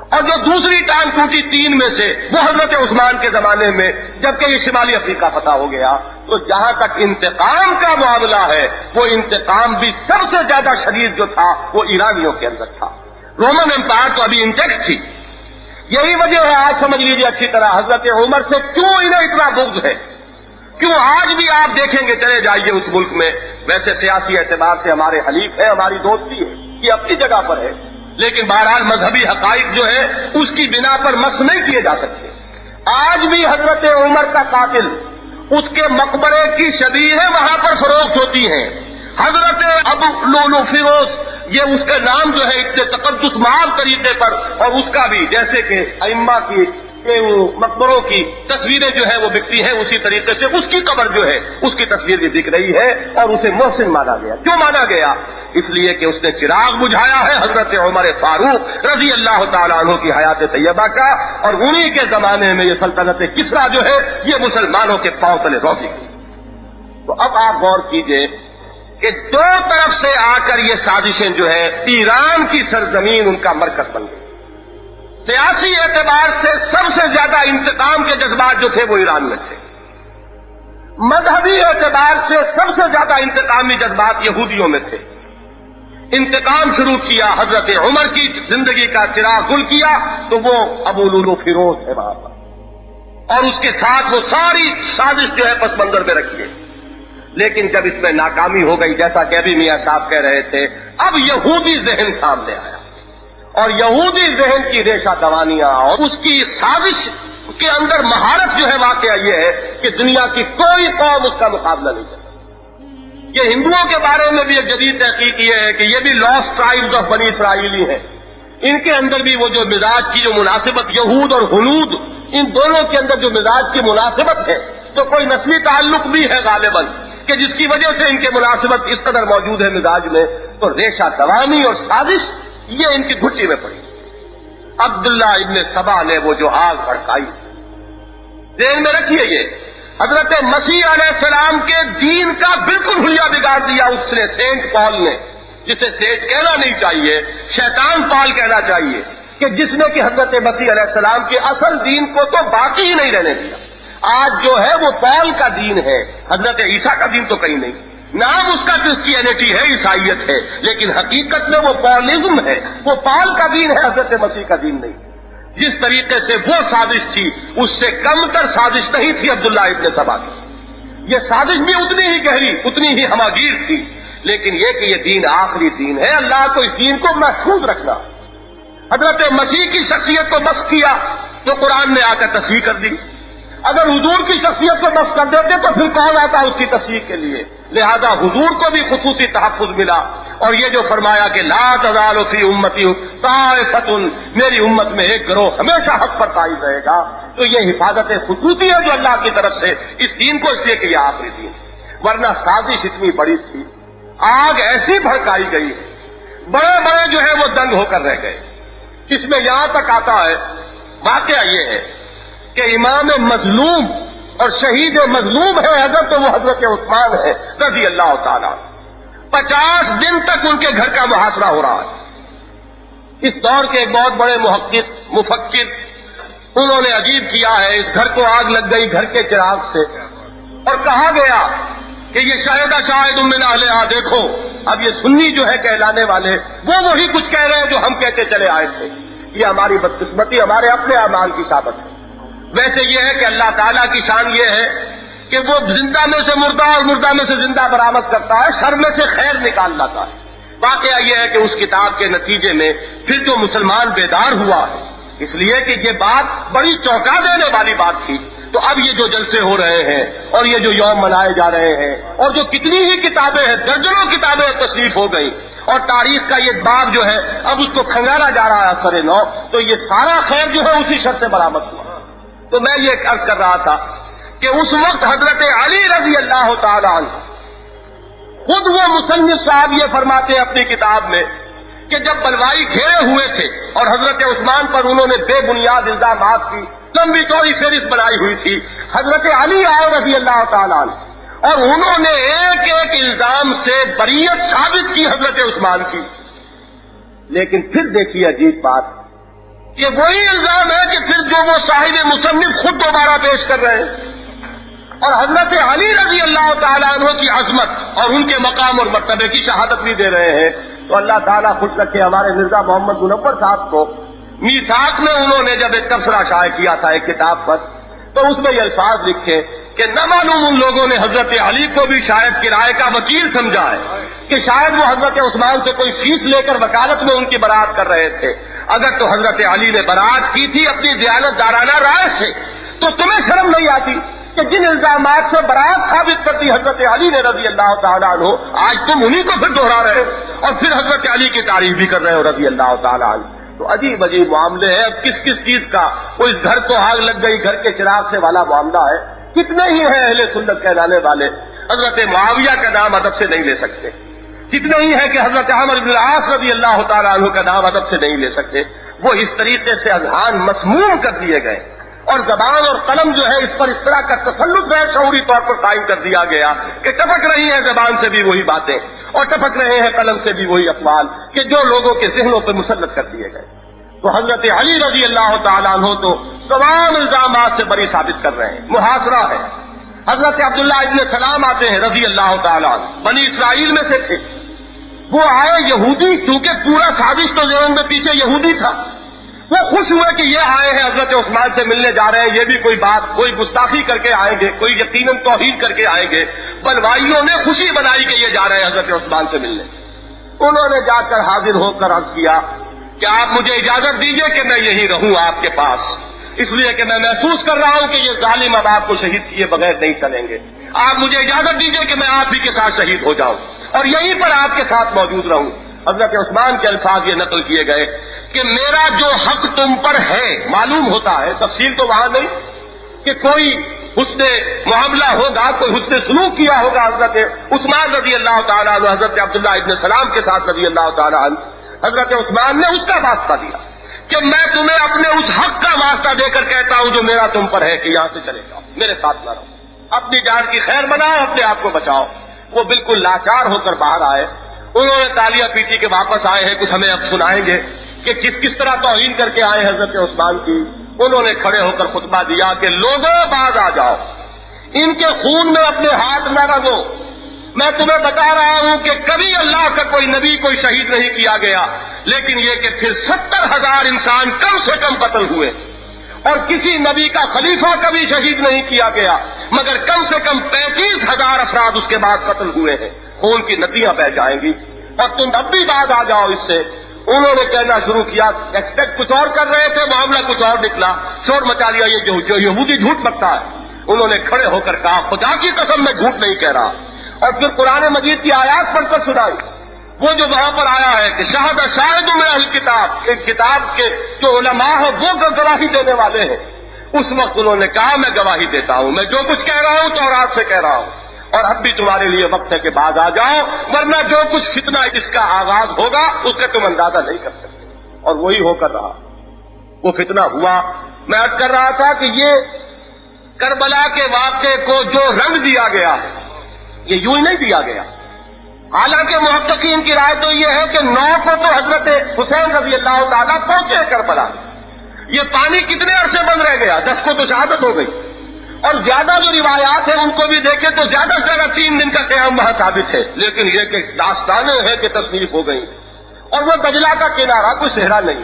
اور جو دوسری ٹانگ ٹوٹی 3 میں سے وہ حضرت عثمان کے زمانے میں، جبکہ یہ شمالی افریقہ فتح ہو گیا۔ تو جہاں تک انتقام کا معاملہ ہے وہ انتقام بھی سب سے زیادہ شدید جو تھا وہ ایرانیوں کے اندر تھا. رومن امپائر تو ابھی انٹیکٹ تھی. یہی وجہ ہے آج سمجھ لیجیے اچھی طرح حضرت عمر سے کیوں انہیں اتنا بغض ہے. کیوں آج بھی آپ دیکھیں گے, چلے جائیے اس ملک میں, ویسے سیاسی اعتبار سے ہمارے حلیف ہے, ہماری دوستی ہے, یہ اپنی جگہ پر ہے, لیکن بہرحال مذہبی حقائق جو ہے اس کی بنا پر مس نہیں کیے جا سکتے. آج بھی حضرت عمر کا قاتل, اس کے مقبرے کی شبیہیں وہاں پر فروخت ہوتی ہیں. حضرت ابو لولو فیروز, یہ اس کا نام جو ہے اتنے تقدس مآب طریقے پر, اور اس کا بھی جیسے کہ ائمہ کی مقبروں کی تصویریں جو ہے وہ بکتی ہیں, اسی طریقے سے اس کی قبر جو ہے اس کی تصویر بھی بک رہی ہے, اور اسے محسن مانا گیا. کیوں مانا گیا؟ اس لیے کہ اس نے چراغ بجھایا ہے حضرت عمر فاروق رضی اللہ تعالیٰ عنہ کی حیات طیبہ کا, اور انہی کے زمانے میں یہ سلطنت کسریٰ جو ہے یہ مسلمانوں کے پاؤں تلے روکی گئی. تو اب آپ غور کیجئے کہ دو طرف سے آ کر یہ سازشیں جو ہے ایران کی سرزمین ان کا مرکز بن گئی. سیاسی اعتبار سے سب سے زیادہ انتقام کے جذبات جو تھے وہ ایران میں تھے. مذہبی اعتبار سے سب سے زیادہ انتقامی جذبات یہودیوں میں تھے. انتقام شروع کیا, حضرت عمر کی زندگی کا چراغ گل کیا تو وہ ابو لولو فیروز ہے وہاں پر, اور اس کے ساتھ وہ ساری سازش جو ہے پس منظر میں رکھی ہے. لیکن جب اس میں ناکامی ہو گئی, جیسا کہ ابھی میاں صاحب کہہ رہے تھے, اب یہودی ذہن سامنے آیا, اور یہودی ذہن کی ریشہ دوانیاں اور اس کی سازش کے اندر مہارت جو ہے واقعہ یہ ہے کہ دنیا کی کوئی قوم اس کا مقابلہ نہیں کرتی. یہ ہندوؤں کے بارے میں بھی ایک جدید تحقیق یہ ہے کہ یہ بھی لاسٹ ٹرائبز آف بنی اسرائیلی ہیں. ان کے اندر بھی وہ جو مزاج کی جو مناسبت, یہود اور ہنود ان دونوں کے اندر جو مزاج کی مناسبت ہے, تو کوئی نسلی تعلق بھی ہے غالباً کہ جس کی وجہ سے ان کے مناسبت اس قدر موجود ہے مزاج میں. تو ریشہ دوانی اور سازش یہ ان کی گھٹی میں پڑی. عبداللہ ابن سبا نے وہ جو آگ بھڑکائی, ذہن میں رکھیے یہ حضرت مسیح علیہ السلام کے دین کا بالکل حلیہ بگاڑ دیا اس نے, سینٹ پال نے, جسے سینٹ کہنا نہیں چاہیے, شیطان پال کہنا چاہیے, کہ جس نے کہ حضرت مسیح علیہ السلام کے اصل دین کو تو باقی ہی نہیں رہنے دیا. آج جو ہے وہ پال کا دین ہے, حضرت عیسیٰ کا دین تو کہیں نہیں. نام اس کا کرسچینٹی ہے, عیسائیت ہے, لیکن حقیقت میں وہ پالزم ہے, وہ پال کا دین ہے, حضرت مسیح کا دین نہیں. جس طریقے سے وہ سازش تھی اس سے کم تر سازش نہیں تھی عبداللہ ابن سبا کی. یہ سازش بھی اتنی ہی گہری, اتنی ہی ہماگیر تھی, لیکن یہ کہ یہ دین آخری دین ہے, اللہ کو اس دین کو محفوظ رکھنا. حضرت مسیح کی شخصیت کو مسخ کیا تو قرآن نے آ کر تصحیح کر دی. اگر حضور کی شخصیت کو مسخ کر دیتے تو پھر کون آتا اس کی تصحیح کے لیے؟ لہذا حضور کو بھی خصوصی تحفظ ملا. اور یہ جو فرمایا کہ لا تزال فی امتی طائفۃ, میری امت میں ایک گروہ ہمیشہ حق پر قائم رہے گا, تو یہ حفاظت خصوصی ہے جو اللہ کی طرف سے اس دین کو, اس لیے کہ یہ آخری دین. ورنہ سازش اتنی بڑی تھی, آگ ایسی بھڑکائی گئی, بڑے بڑے جو ہے وہ دنگ ہو کر رہ گئے. اس میں یہاں تک آتا ہے, واقعہ یہ ہے کہ امام مظلوم اور شہید مظلوم ہے اگر تو وہ حضرت عثمان ہے رضی اللہ تعالیٰ. 50 دن تک ان کے گھر کا محاصرہ ہو رہا ہے. اس دور کے ایک بہت بڑے محقق مفکر, انہوں نے عجیب کیا ہے, اس گھر کو آگ لگ گئی گھر کے چراغ سے, اور کہا گیا کہ یہ شاہد من اہلہا, دیکھو اب یہ سنی جو ہے کہلانے والے وہ وہی کچھ کہہ رہے ہیں جو ہم کہتے چلے آئے تھے. یہ ہماری بدقسمتی, ہمارے اپنے اعمال کی ثابت ہے. ویسے یہ ہے کہ اللہ تعالیٰ کی شان یہ ہے کہ وہ زندہ میں سے مردہ اور مردہ میں سے زندہ برآمد کرتا ہے, شر میں سے خیر نکال لاتا ہے. واقعہ یہ ہے کہ اس کتاب کے نتیجے میں پھر جو مسلمان بیدار ہوا ہے, اس لیے کہ یہ بات بڑی چونکا دینے والی بات تھی. تو اب یہ جو جلسے ہو رہے ہیں اور یہ جو یوم منائے جا رہے ہیں, اور جو کتنی ہی کتابیں ہیں, درجنوں کتابیں تصنیف ہو گئی, اور تاریخ کا یہ باب جو ہے اب اس کو کھنگالا جا رہا ہے اثر نو, تو یہ سارا خیر جو ہے اسی شر سے برآمد ہوا. تو میں یہ عرض کر رہا تھا کہ اس وقت حضرت علی رضی اللہ تعالیٰ عنہ خود وہ مصنف صاحب یہ فرماتے ہیں اپنی کتاب میں کہ جب بلوائی گھیرے ہوئے تھے اور حضرت عثمان پر انہوں نے بے بنیاد الزامات کی لمبی چوڑی فہرست بنائی ہوئی تھی, حضرت علی آئے رضی اللہ تعالیٰ عنہ, اور انہوں نے ایک ایک الزام سے بریت ثابت کی حضرت عثمان کی. لیکن پھر دیکھیے عجیب بات, یہ وہی الزام ہے کہ پھر جو وہ صاحب مصنف خود دوبارہ پیش کر رہے ہیں, اور حضرت علی رضی اللہ تعالیٰ عنہ کی عظمت اور ان کے مقام اور مرتبے کی شہادت بھی دے رہے ہیں. تو اللہ تعالیٰ خوش رکھے ہمارے مرزا محمد منور صاحب کو میثاق میں انہوں نے جب ایک تبصرہ شائع کیا تھا ایک کتاب پر، تو اس میں یہ الفاظ لکھے کہ نہ معلوم ان لوگوں نے حضرت علی کو بھی شاید کرائے کا وکیل سمجھا ہے کہ شاید وہ حضرت عثمان سے کوئی فیس لے کر وکالت میں ان کی برات کر رہے تھے. اگر تو حضرت علی نے برات کی تھی اپنی دیانت دارانہ رائے سے، تو تمہیں شرم نہیں آتی کہ جن الزامات سے برات ثابت کرتی حضرت علی نے رضی اللہ تعالیٰ عنہ، آج تم انہی کو پھر دوہرا رہے ہو اور پھر حضرت علی کی تعریف بھی کر رہے ہو رضی اللہ تعالیٰ عنہ. تو عجیب عجیب معاملے ہیں. اب کس کس چیز کا، وہ اس گھر کو آگ لگ گئی گھر کے چراغ سے والا معاملہ ہے. کتنے ہی ہیں اہل سنت کہلانے والے حضرت معاویہ کا نام ادب سے نہیں لے سکتے، کتنے ہی ہیں کہ حضرت عمرو بن العاص رضی اللہ تعالیٰ عنہ کا نام ادب سے نہیں لے سکتے. وہ اس طریقے سے اذہان مسموم کر دیے گئے اور زبان اور قلم جو ہے اس پر اس طرح کا تسلط غیر شعوری طور پر قائم کر دیا گیا کہ ٹپک رہی ہے زبان سے بھی وہی باتیں اور ٹپک رہے ہیں قلم سے بھی وہی اقوال کہ جو لوگوں کے ذہنوں پر مسلط کر دیے گئے. تو حضرت علی رضی اللہ تعالیٰ عنہ تو تمام الزامات سے بری ثابت کر رہے ہیں. محاصرہ ہے. حضرت عبداللہ ابن سلام آتے ہیں رضی اللہ تعالیٰ عنہ، بنی اسرائیل میں سے تھے. وہ آئے یہودی، کیونکہ پورا سازش تو ذہن میں پیچھے یہودی تھا. وہ خوش ہوئے کہ یہ آئے ہیں حضرت عثمان سے ملنے جا رہے ہیں، یہ بھی کوئی بات، کوئی گستاخی کر کے آئیں گے، کوئی یقیناً توہین کر کے آئیں گے. بلوائیوں نے خوشی بنائی کہ یہ جا رہے ہیں حضرت عثمان سے ملنے. انہوں نے جا کر حاضر ہو کر عرض کیا کہ آپ مجھے اجازت دیجئے کہ میں یہیں رہوں آپ کے پاس، اس لیے کہ میں محسوس کر رہا ہوں کہ یہ ظالم اب آپ کو شہید کیے بغیر نہیں چلیں گے. آپ مجھے اجازت دیجئے کہ میں آپ ہی کے ساتھ شہید ہو جاؤں اور یہیں پر آپ کے ساتھ موجود رہوں. حضرت عثمان کے الفاظ یہ نقل کیے گئے کہ میرا جو حق تم پر ہے، معلوم ہوتا ہے، تفصیل تو وہاں نہیں کہ کوئی حسن معاملہ ہوگا، کوئی حسن سلوک کیا ہوگا حضرت عثمان رضی اللہ تعالیٰ عنہ حضرت عبداللہ ابن سلام کے ساتھ رضی اللہ تعالیٰ عنہ. حضرت عثمان نے اس کا واسطہ دیا کہ میں تمہیں اپنے اس حق کا واسطہ دے کر کہتا ہوں جو میرا تم پر ہے کہ یہاں سے چلے جاؤ، میرے ساتھ نہ رہو، اپنی جان کی خیر بناؤ، اپنے آپ کو بچاؤ. وہ بالکل لاچار ہو کر باہر آئے. انہوں نے تالیاں پیٹی کے واپس آئے ہیں. کچھ ہمیں اب سنائیں گے کہ کس طرح توہین کر کے آئے حضرت عثمان کی. انہوں نے کھڑے ہو کر خطبہ دیا کہ لوگوں باز آ جاؤ، ان کے خون میں اپنے ہاتھ نہ رگو. میں تمہیں بتا رہا ہوں کہ کبھی اللہ کا کوئی نبی کوئی شہید نہیں کیا گیا، لیکن یہ کہ پھر 70,000 انسان کم سے کم قتل ہوئے اور کسی نبی کا خلیفہ کبھی شہید نہیں کیا گیا، مگر کم سے کم 35,000 افراد اس کے بعد قتل ہوئے ہیں. خون کی ندیاں بہ جائیں گی اور تم اب بھی باز آ جاؤ اس سے. انہوں نے کہنا شروع کیا، ایکسپیکٹ کچھ اور کر رہے تھے، معاملہ کچھ اور نکلا، شور مچا لیا یہ جو یہودی جھوٹ بکتا ہے. انہوں نے کھڑے ہو کر کہا خدا کی قسم میں جھوٹ نہیں کہہ رہا، اور پھر قرآن مجید کی آیات پڑھ کر سنائی. وہ جو وہاں پر آیا ہے کہ شاہد شاہد من اہل کتاب، ایک کتاب کے جو علماء ہیں وہ گواہی دینے والے ہیں. اس وقت انہوں نے کہا میں گواہی دیتا ہوں، میں جو کچھ کہہ رہا ہوں تورات سے کہہ رہا ہوں، اور اب بھی تمہارے لیے وقت ہے کہ باز آ جاؤ، ورنہ جو کچھ فتنہ اس کا آغاز ہوگا اس کا تم اندازہ نہیں کر سکتے. اور وہی ہو کر رہا، وہ فتنہ ہوا. میں عرض کر رہا تھا کہ یہ کربلا کے واقعے کو جو رنگ دیا گیا ہے یہ یوں ہی نہیں دیا گیا. حالانکہ محققین کی رائے تو یہ ہے کہ 9 کو تو حضرت حسین رضی اللہ تعالیٰ پہنچے کربلا. یہ پانی کتنے عرصے بند رہ گیا؟ 10 کو تو شہادت ہو گئی. اور زیادہ جو روایات ہیں ان کو بھی دیکھیں تو زیادہ سے زیادہ 3 دن کا قیام وہاں ثابت ہے. لیکن یہ کہ داستانیں ہیں کہ تصنیف ہو گئی. اور وہ دجلہ کا کنارہ کوئی صحرا نہیں،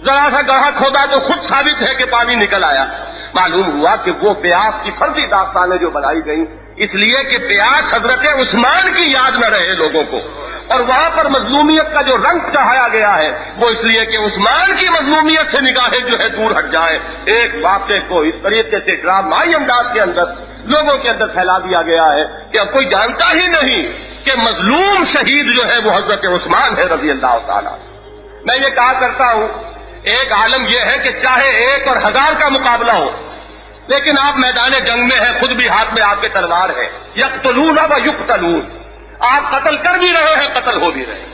ذرا سا گڑھا کھودا تو خود ثابت ہے کہ پانی نکل آیا. معلوم ہوا کہ وہ پیاس کی فرضی داستانیں جو بنائی گئیں اس لیے کہ پیاس حضرت عثمان کی یاد نہ رہے لوگوں کو، اور وہاں پر مظلومیت کا جو رنگ چڑھایا گیا ہے وہ اس لیے کہ عثمان کی مظلومیت سے نگاہیں جو ہے دور ہٹ جائے. ایک واقعے کو اس طریقے سے ڈرامائی انداز کے اندر لوگوں کے اندر پھیلا دیا گیا ہے کہ اب کوئی جانتا ہی نہیں کہ مظلوم شہید جو ہے وہ حضرت عثمان ہے رضی اللہ تعالیٰ. میں یہ کہا کرتا ہوں ایک عالم یہ ہے کہ چاہے 1 اور 1000 کا مقابلہ ہو، لیکن آپ میدان جنگ میں ہیں، خود بھی ہاتھ میں آپ کے تلوار ہے. یقتلون و یقتلون، آپ قتل کر بھی رہے ہیں، قتل ہو بھی رہے ہیں.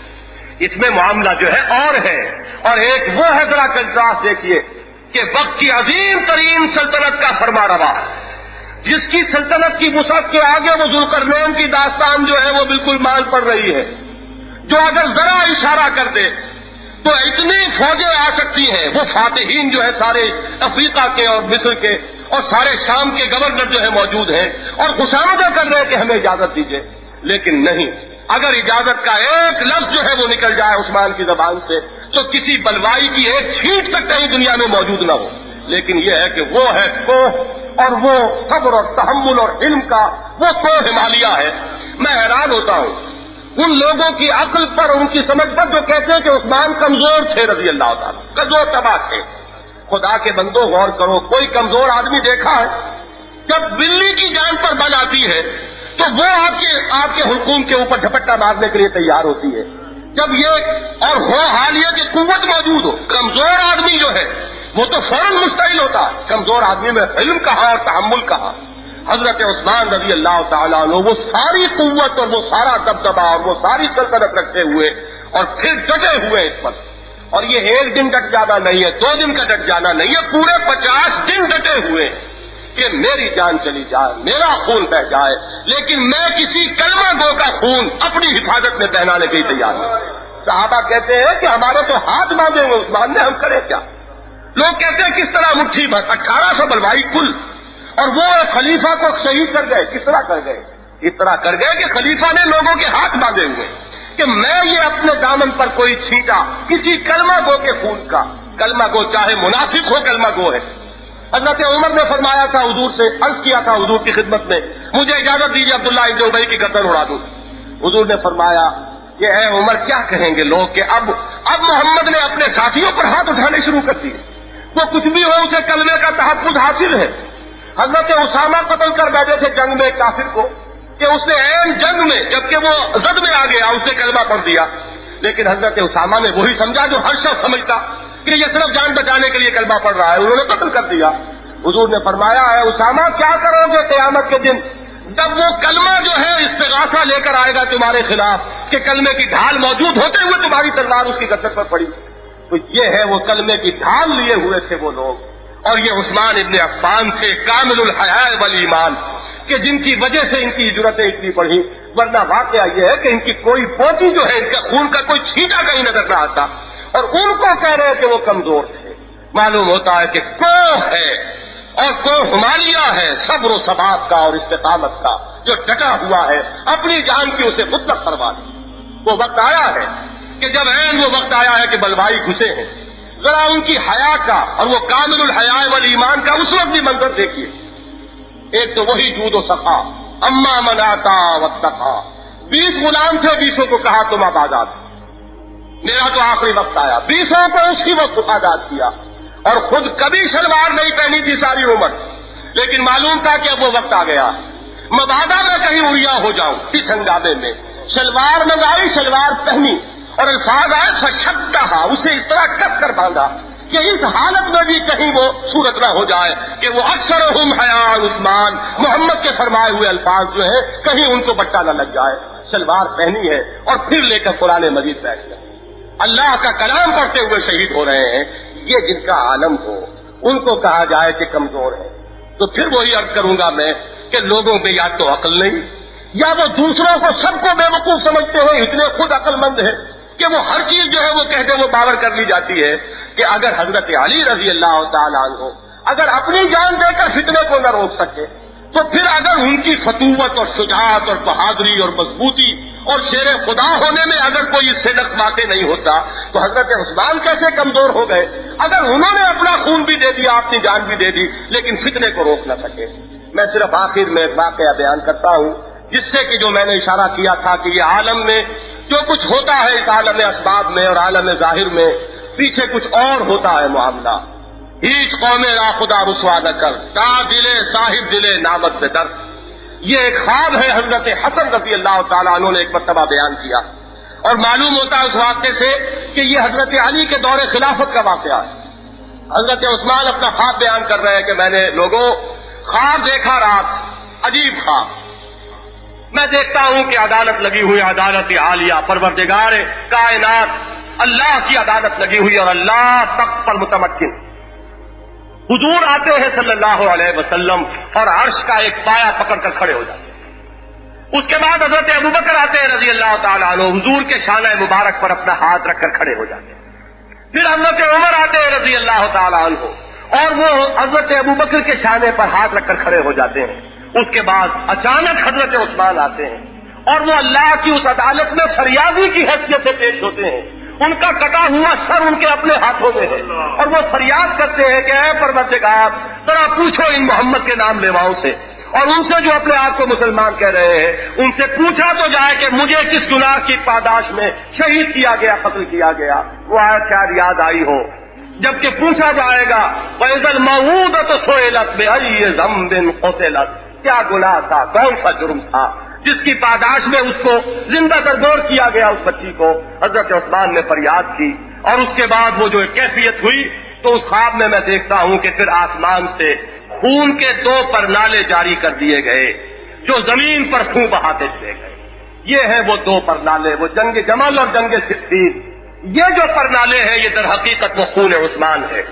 اس میں معاملہ جو ہے اور ہے. اور ایک وہ ہے، ذرا کنٹراسٹ دیکھیے کہ وقت کی عظیم ترین سلطنت کا فرما روا، جس کی سلطنت کی وسعت کے آگے وہ ذوالقرنین کی داستان جو ہے وہ بالکل مان پڑ رہی ہے، جو اگر ذرا اشارہ کر دے تو اتنی فوجیں آ سکتی ہیں. وہ فاتحین جو ہے سارے افریقہ کے اور مصر کے اور سارے شام کے گورنر جو ہے موجود ہیں اور خوشامدیں کر رہے ہیں کہ ہمیں اجازت دیجیے، لیکن نہیں، اگر اجازت کا ایک لفظ جو ہے وہ نکل جائے عثمان کی زبان سے تو کسی بلوائی کی ایک چھینٹ تک کہیں دنیا میں موجود نہ ہو۔ لیکن یہ ہے کہ وہ ہے کوہ، اور وہ صبر اور تحمل اور علم کا وہ کوہ ہمالیہ ہے۔ میں حیران ہوتا ہوں ان لوگوں کی عقل پر، ان کی سمجھ پر جو کہتے ہیں کہ عثمان کمزور تھے رضی اللہ تعالیٰ، کمزور تباہ تھے۔ خدا کے بندو غور کرو، کوئی کمزور آدمی دیکھا ہے؟ جب بلی کی جان پر بن آتی ہے تو وہ آپ کے حلقوم کے اوپر جھپٹا مارنے کے لیے تیار ہوتی ہے۔ جب یہ اور ہو حالیہ کی قوت موجود ہو، کمزور آدمی جو ہے وہ تو فوراً مستعد ہوتا ہے۔ کمزور آدمی میں علم کہاں اور تحمل کہاں؟ حضرت عثمان رضی اللہ تعالیٰ عنہ وہ ساری قوت اور وہ سارا دبدبا اور وہ ساری سلطنت رکھتے ہوئے اور پھر ڈٹے ہوئے اس پر، اور یہ ایک دن ڈٹ جانا نہیں ہے، 2 دن کا ڈٹ جانا نہیں ہے، پورے 50 دن ڈٹے ہوئے کہ میری جان چلی جائے، میرا خون بہ جائے، لیکن میں کسی کلمہ گو کا خون اپنی حفاظت میں بہانے کے لیے تیار ہوں۔ صحابہ کہتے ہیں کہ ہمارے تو ہاتھ باندھے ہوئے عثمان نے، ہم کریں کیا؟ لوگ کہتے ہیں کس طرح مٹھی بھر 1800 بلوائی کل، اور وہ خلیفہ کو شہید کر گئے۔ کس طرح کر گئے؟ اس طرح کر گئے کہ خلیفہ نے لوگوں کے ہاتھ باندھے ہوئے کہ میں یہ اپنے دامن پر کوئی چھینٹا کسی کلمہ گو کے خون کا، کلمہ گو چاہے منافق ہو، کلمہ گو ہے۔ حضرت عمر نے فرمایا تھا حضور سے، عرض کیا تھا حضور کی خدمت میں، مجھے اجازت دیجیے عبداللہ ابن ابی کی گردن اڑا دوں۔ حضور نے فرمایا کہ اے عمر، کیا کہیں گے لوگ کہ اب محمد نے اپنے ساتھیوں پر ہاتھ اٹھانے شروع کر دیے، وہ کچھ بھی ہو اسے کلمے کا تحفظ حاصل ہے۔ حضرت اسامہ قتل کر بیٹھے تھے جنگ میں کافر کو، کہ اس نے عین جنگ میں جبکہ وہ زد میں آ گیا اس نے کلمہ پڑھ دیا، لیکن حضرت اسامہ نے وہی سمجھا جو ہر شخص سمجھتا کہ یہ صرف جان بچانے کے لیے کلمہ پڑھ رہا ہے، انہوں نے قتل کر دیا۔ حضور نے فرمایا ہے اسامہ کیا کرو گے قیامت کے دن جب وہ کلمہ جو ہے استغاثہ لے کر آئے گا تمہارے خلاف کہ کلمے کی ڈھال موجود ہوتے ہوئے تمہاری تلوار اس کی گردن پر پڑی؟ تو یہ ہے وہ کلمے کی ڈھال لیے ہوئے تھے وہ لوگ، اور یہ عثمان ابن عفان تھے کامل الحیاء والایمان کہ جن کی وجہ سے ان کی جرتیں اتنی بڑھی، ورنہ واقعہ یہ ہے کہ ان کی کوئی پوٹی جو ہے ان کا خون کا کوئی چھینٹا کہیں نظر نہ آتا، اور ان کو کہہ رہے کہ وہ کمزور تھے۔ معلوم ہوتا ہے کہ کوہ ہے اور کوہ ہمالیہ ہے، صبر و ثبات کا اور استقامت کا، جو ڈٹا ہوا ہے اپنی جان کی اسے مطلق پرواہ نہیں۔ وہ وقت آیا ہے کہ جب عین وہ وقت آیا ہے کہ بلوائی گھسے ہیں، ذرا ان کی حیا کا اور وہ کامل الحیاء والایمان کا اس وقت بھی منظر دیکھیے۔ ایک تو وہی جود و سخا، اما من آتا واتقا، 20 غلام تھے، 20 کو کہا تم اب آزاد، میرا تو آخری وقت آیا، 20 کو اسی وقت آزاد کیا، اور خود کبھی شلوار نہیں پہنی تھی ساری عمر، لیکن معلوم تھا کہ اب وہ وقت آ گیا، مبادا میں کہیں اڑیا ہو جاؤں اس ہنگامے میں، شلوار منگائی، شلوار پہنی، اور الفاظ آئے فشدھا، اسے اس طرح کس کر باندھا کہ اس حالت میں بھی کہیں وہ صورت نہ ہو جائے کہ وہ اکثرہم حیاء عثمان، محمد کے فرمائے ہوئے الفاظ جو ہیں کہیں ان کو بٹا نہ لگ جائے۔ شلوار پہنی ہے اور پھر لے کر قرآن مجید بیٹھ گئے، اللہ کا کلام پڑھتے ہوئے شہید ہو رہے ہیں۔ یہ جن کا عالم ہو ان کو کہا جائے کہ کمزور ہے، تو پھر وہی عرض کروں گا میں کہ لوگوں میں یا تو عقل نہیں، یا وہ دوسروں کو سب کو بے وقوف سمجھتے ہیں، اتنے خود عقل مند ہیں کہ وہ ہر چیز جو ہے وہ کہتے وہ باور کر لی جاتی ہے کہ اگر حضرت علی رضی اللہ تعالیٰ عنہ اگر اپنی جان دے کر فتنے کو نہ روک سکے، تو پھر اگر ان کی فتوت اور شجاعت اور بہادری اور مضبوطی اور شیر خدا ہونے میں اگر کوئی اس سے نقص واقع نہیں ہوتا تو حضرت عثمان کیسے کمزور ہو گئے؟ اگر انہوں نے اپنا خون بھی دے دیا، اپنی جان بھی دے دی، لیکن فتنے کو روک نہ سکے۔ میں صرف آخر میں ایک واقعہ بیان کرتا ہوں جس سے کہ جو میں نے اشارہ کیا تھا کہ یہ عالم میں جو کچھ ہوتا ہے اس عالم اسباب میں اور عالم ظاہر میں پیچھے کچھ اور ہوتا ہے معاملہ۔ ہیچ قوم را خدا رسوا نہ کر، تا دلے صاحب دلے نامت سے در، یہ ایک خواب ہے حضرت حسن رضی اللہ تعالیٰ عنہ نے ایک مرتبہ بیان کیا، اور معلوم ہوتا ہے اس واقعے سے کہ یہ حضرت علی کے دور خلافت کا واقعہ ہے۔ حضرت عثمان اپنا خواب بیان کر رہے ہیں کہ میں نے لوگوں خواب دیکھا رات، عجیب خواب، میں دیکھتا ہوں کہ عدالت لگی ہوئی، عدالت عالیہ، پروردگار کائنات اللہ کی عدالت لگی ہوئی اور اللہ تخت پر متمکن، حضور آتے ہیں صلی اللہ علیہ وسلم اور عرش کا ایک پایا پکڑ کر کھڑے ہو جاتے ہیں۔ اس کے بعد حضرت ابوبکر آتے ہیں رضی اللہ تعالیٰ عنہ، حضور کے شانہ مبارک پر اپنا ہاتھ رکھ کر کھڑے ہو جاتے ہیں۔ پھر حضرت عمر آتے ہیں رضی اللہ تعالیٰ عنہ، اور وہ حضرت ابوبکر کے شانے پر ہاتھ رکھ کر کھڑے ہو جاتے ہیں. اس کے بعد اچانک حضرت عثمان آتے ہیں اور وہ اللہ کی اس عدالت میں فریادی کی حیثیت سے پیش ہوتے ہیں. ان کا کٹا ہوا سر ان کے اپنے ہاتھوں میں ہے اور وہ فریاد کرتے ہیں کہ اے پروردگار ذرا پوچھو ان محمد کے نام لیواؤں سے اور ان سے جو اپنے آپ کو مسلمان کہہ رہے ہیں ان سے پوچھا تو جائے کہ مجھے کس گناہ کی پاداش میں شہید کیا گیا، قتل کیا گیا. وہ آیت شاید یاد آئی ہو جبکہ پوچھا جائے گا وَإِذَا الْمَوْءُودَةُ سُئِلَتْ بِأَيِّ ذَنبٍ قُتِلَتْ، کیا گناہ تھا، کون سا جرم تھا جس کی پاداش میں اس کو زندہ درگور کیا گیا اس بچی کو. حضرت عثمان نے فریاد کی اور اس کے بعد وہ جو ایک کیفیت ہوئی تو اس خواب میں میں دیکھتا ہوں کہ پھر آسمان سے خون کے 2 پرنالے جاری کر دیے گئے جو زمین پر خون بہاتے چلے گئے. یہ ہیں وہ 2 پرنالے، وہ جنگ جمل اور جنگ صفین. یہ جو پرنالے ہیں یہ در حقیقت وہ خون عثمان ہے.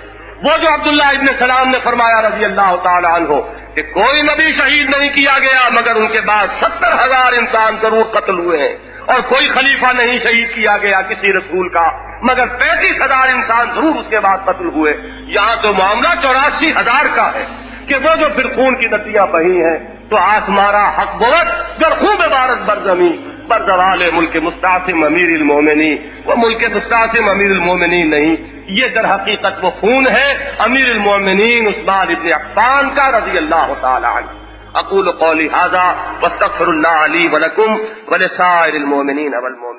وہ جو عبداللہ ابن سلام نے فرمایا رضی اللہ تعالی عنہ کہ کوئی نبی شہید نہیں کیا گیا مگر ان کے بعد 70,000 انسان ضرور قتل ہوئے ہیں اور کوئی خلیفہ نہیں شہید کیا گیا کسی رسول کا مگر 35,000 انسان ضرور اس کے بعد قتل ہوئے. یہاں تو معاملہ 84,000 کا ہے کہ وہ جو پھر خون کی ندیاں بہی ہیں تو آسمارا حق بوت گر خوب عبارت برزمی برزوال ملک مستعصم امیر المومنین، وہ ملک مستعصم امیر المومنین نہیں، یہ در حقیقت وہ خون ہے امیر المومنین عثمان ابن عفان کا رضی اللہ تعالی عنہ. اقول قولی ھذا واستغفر اللہ لی ولکم ولسائر المؤمنین والمؤمنات.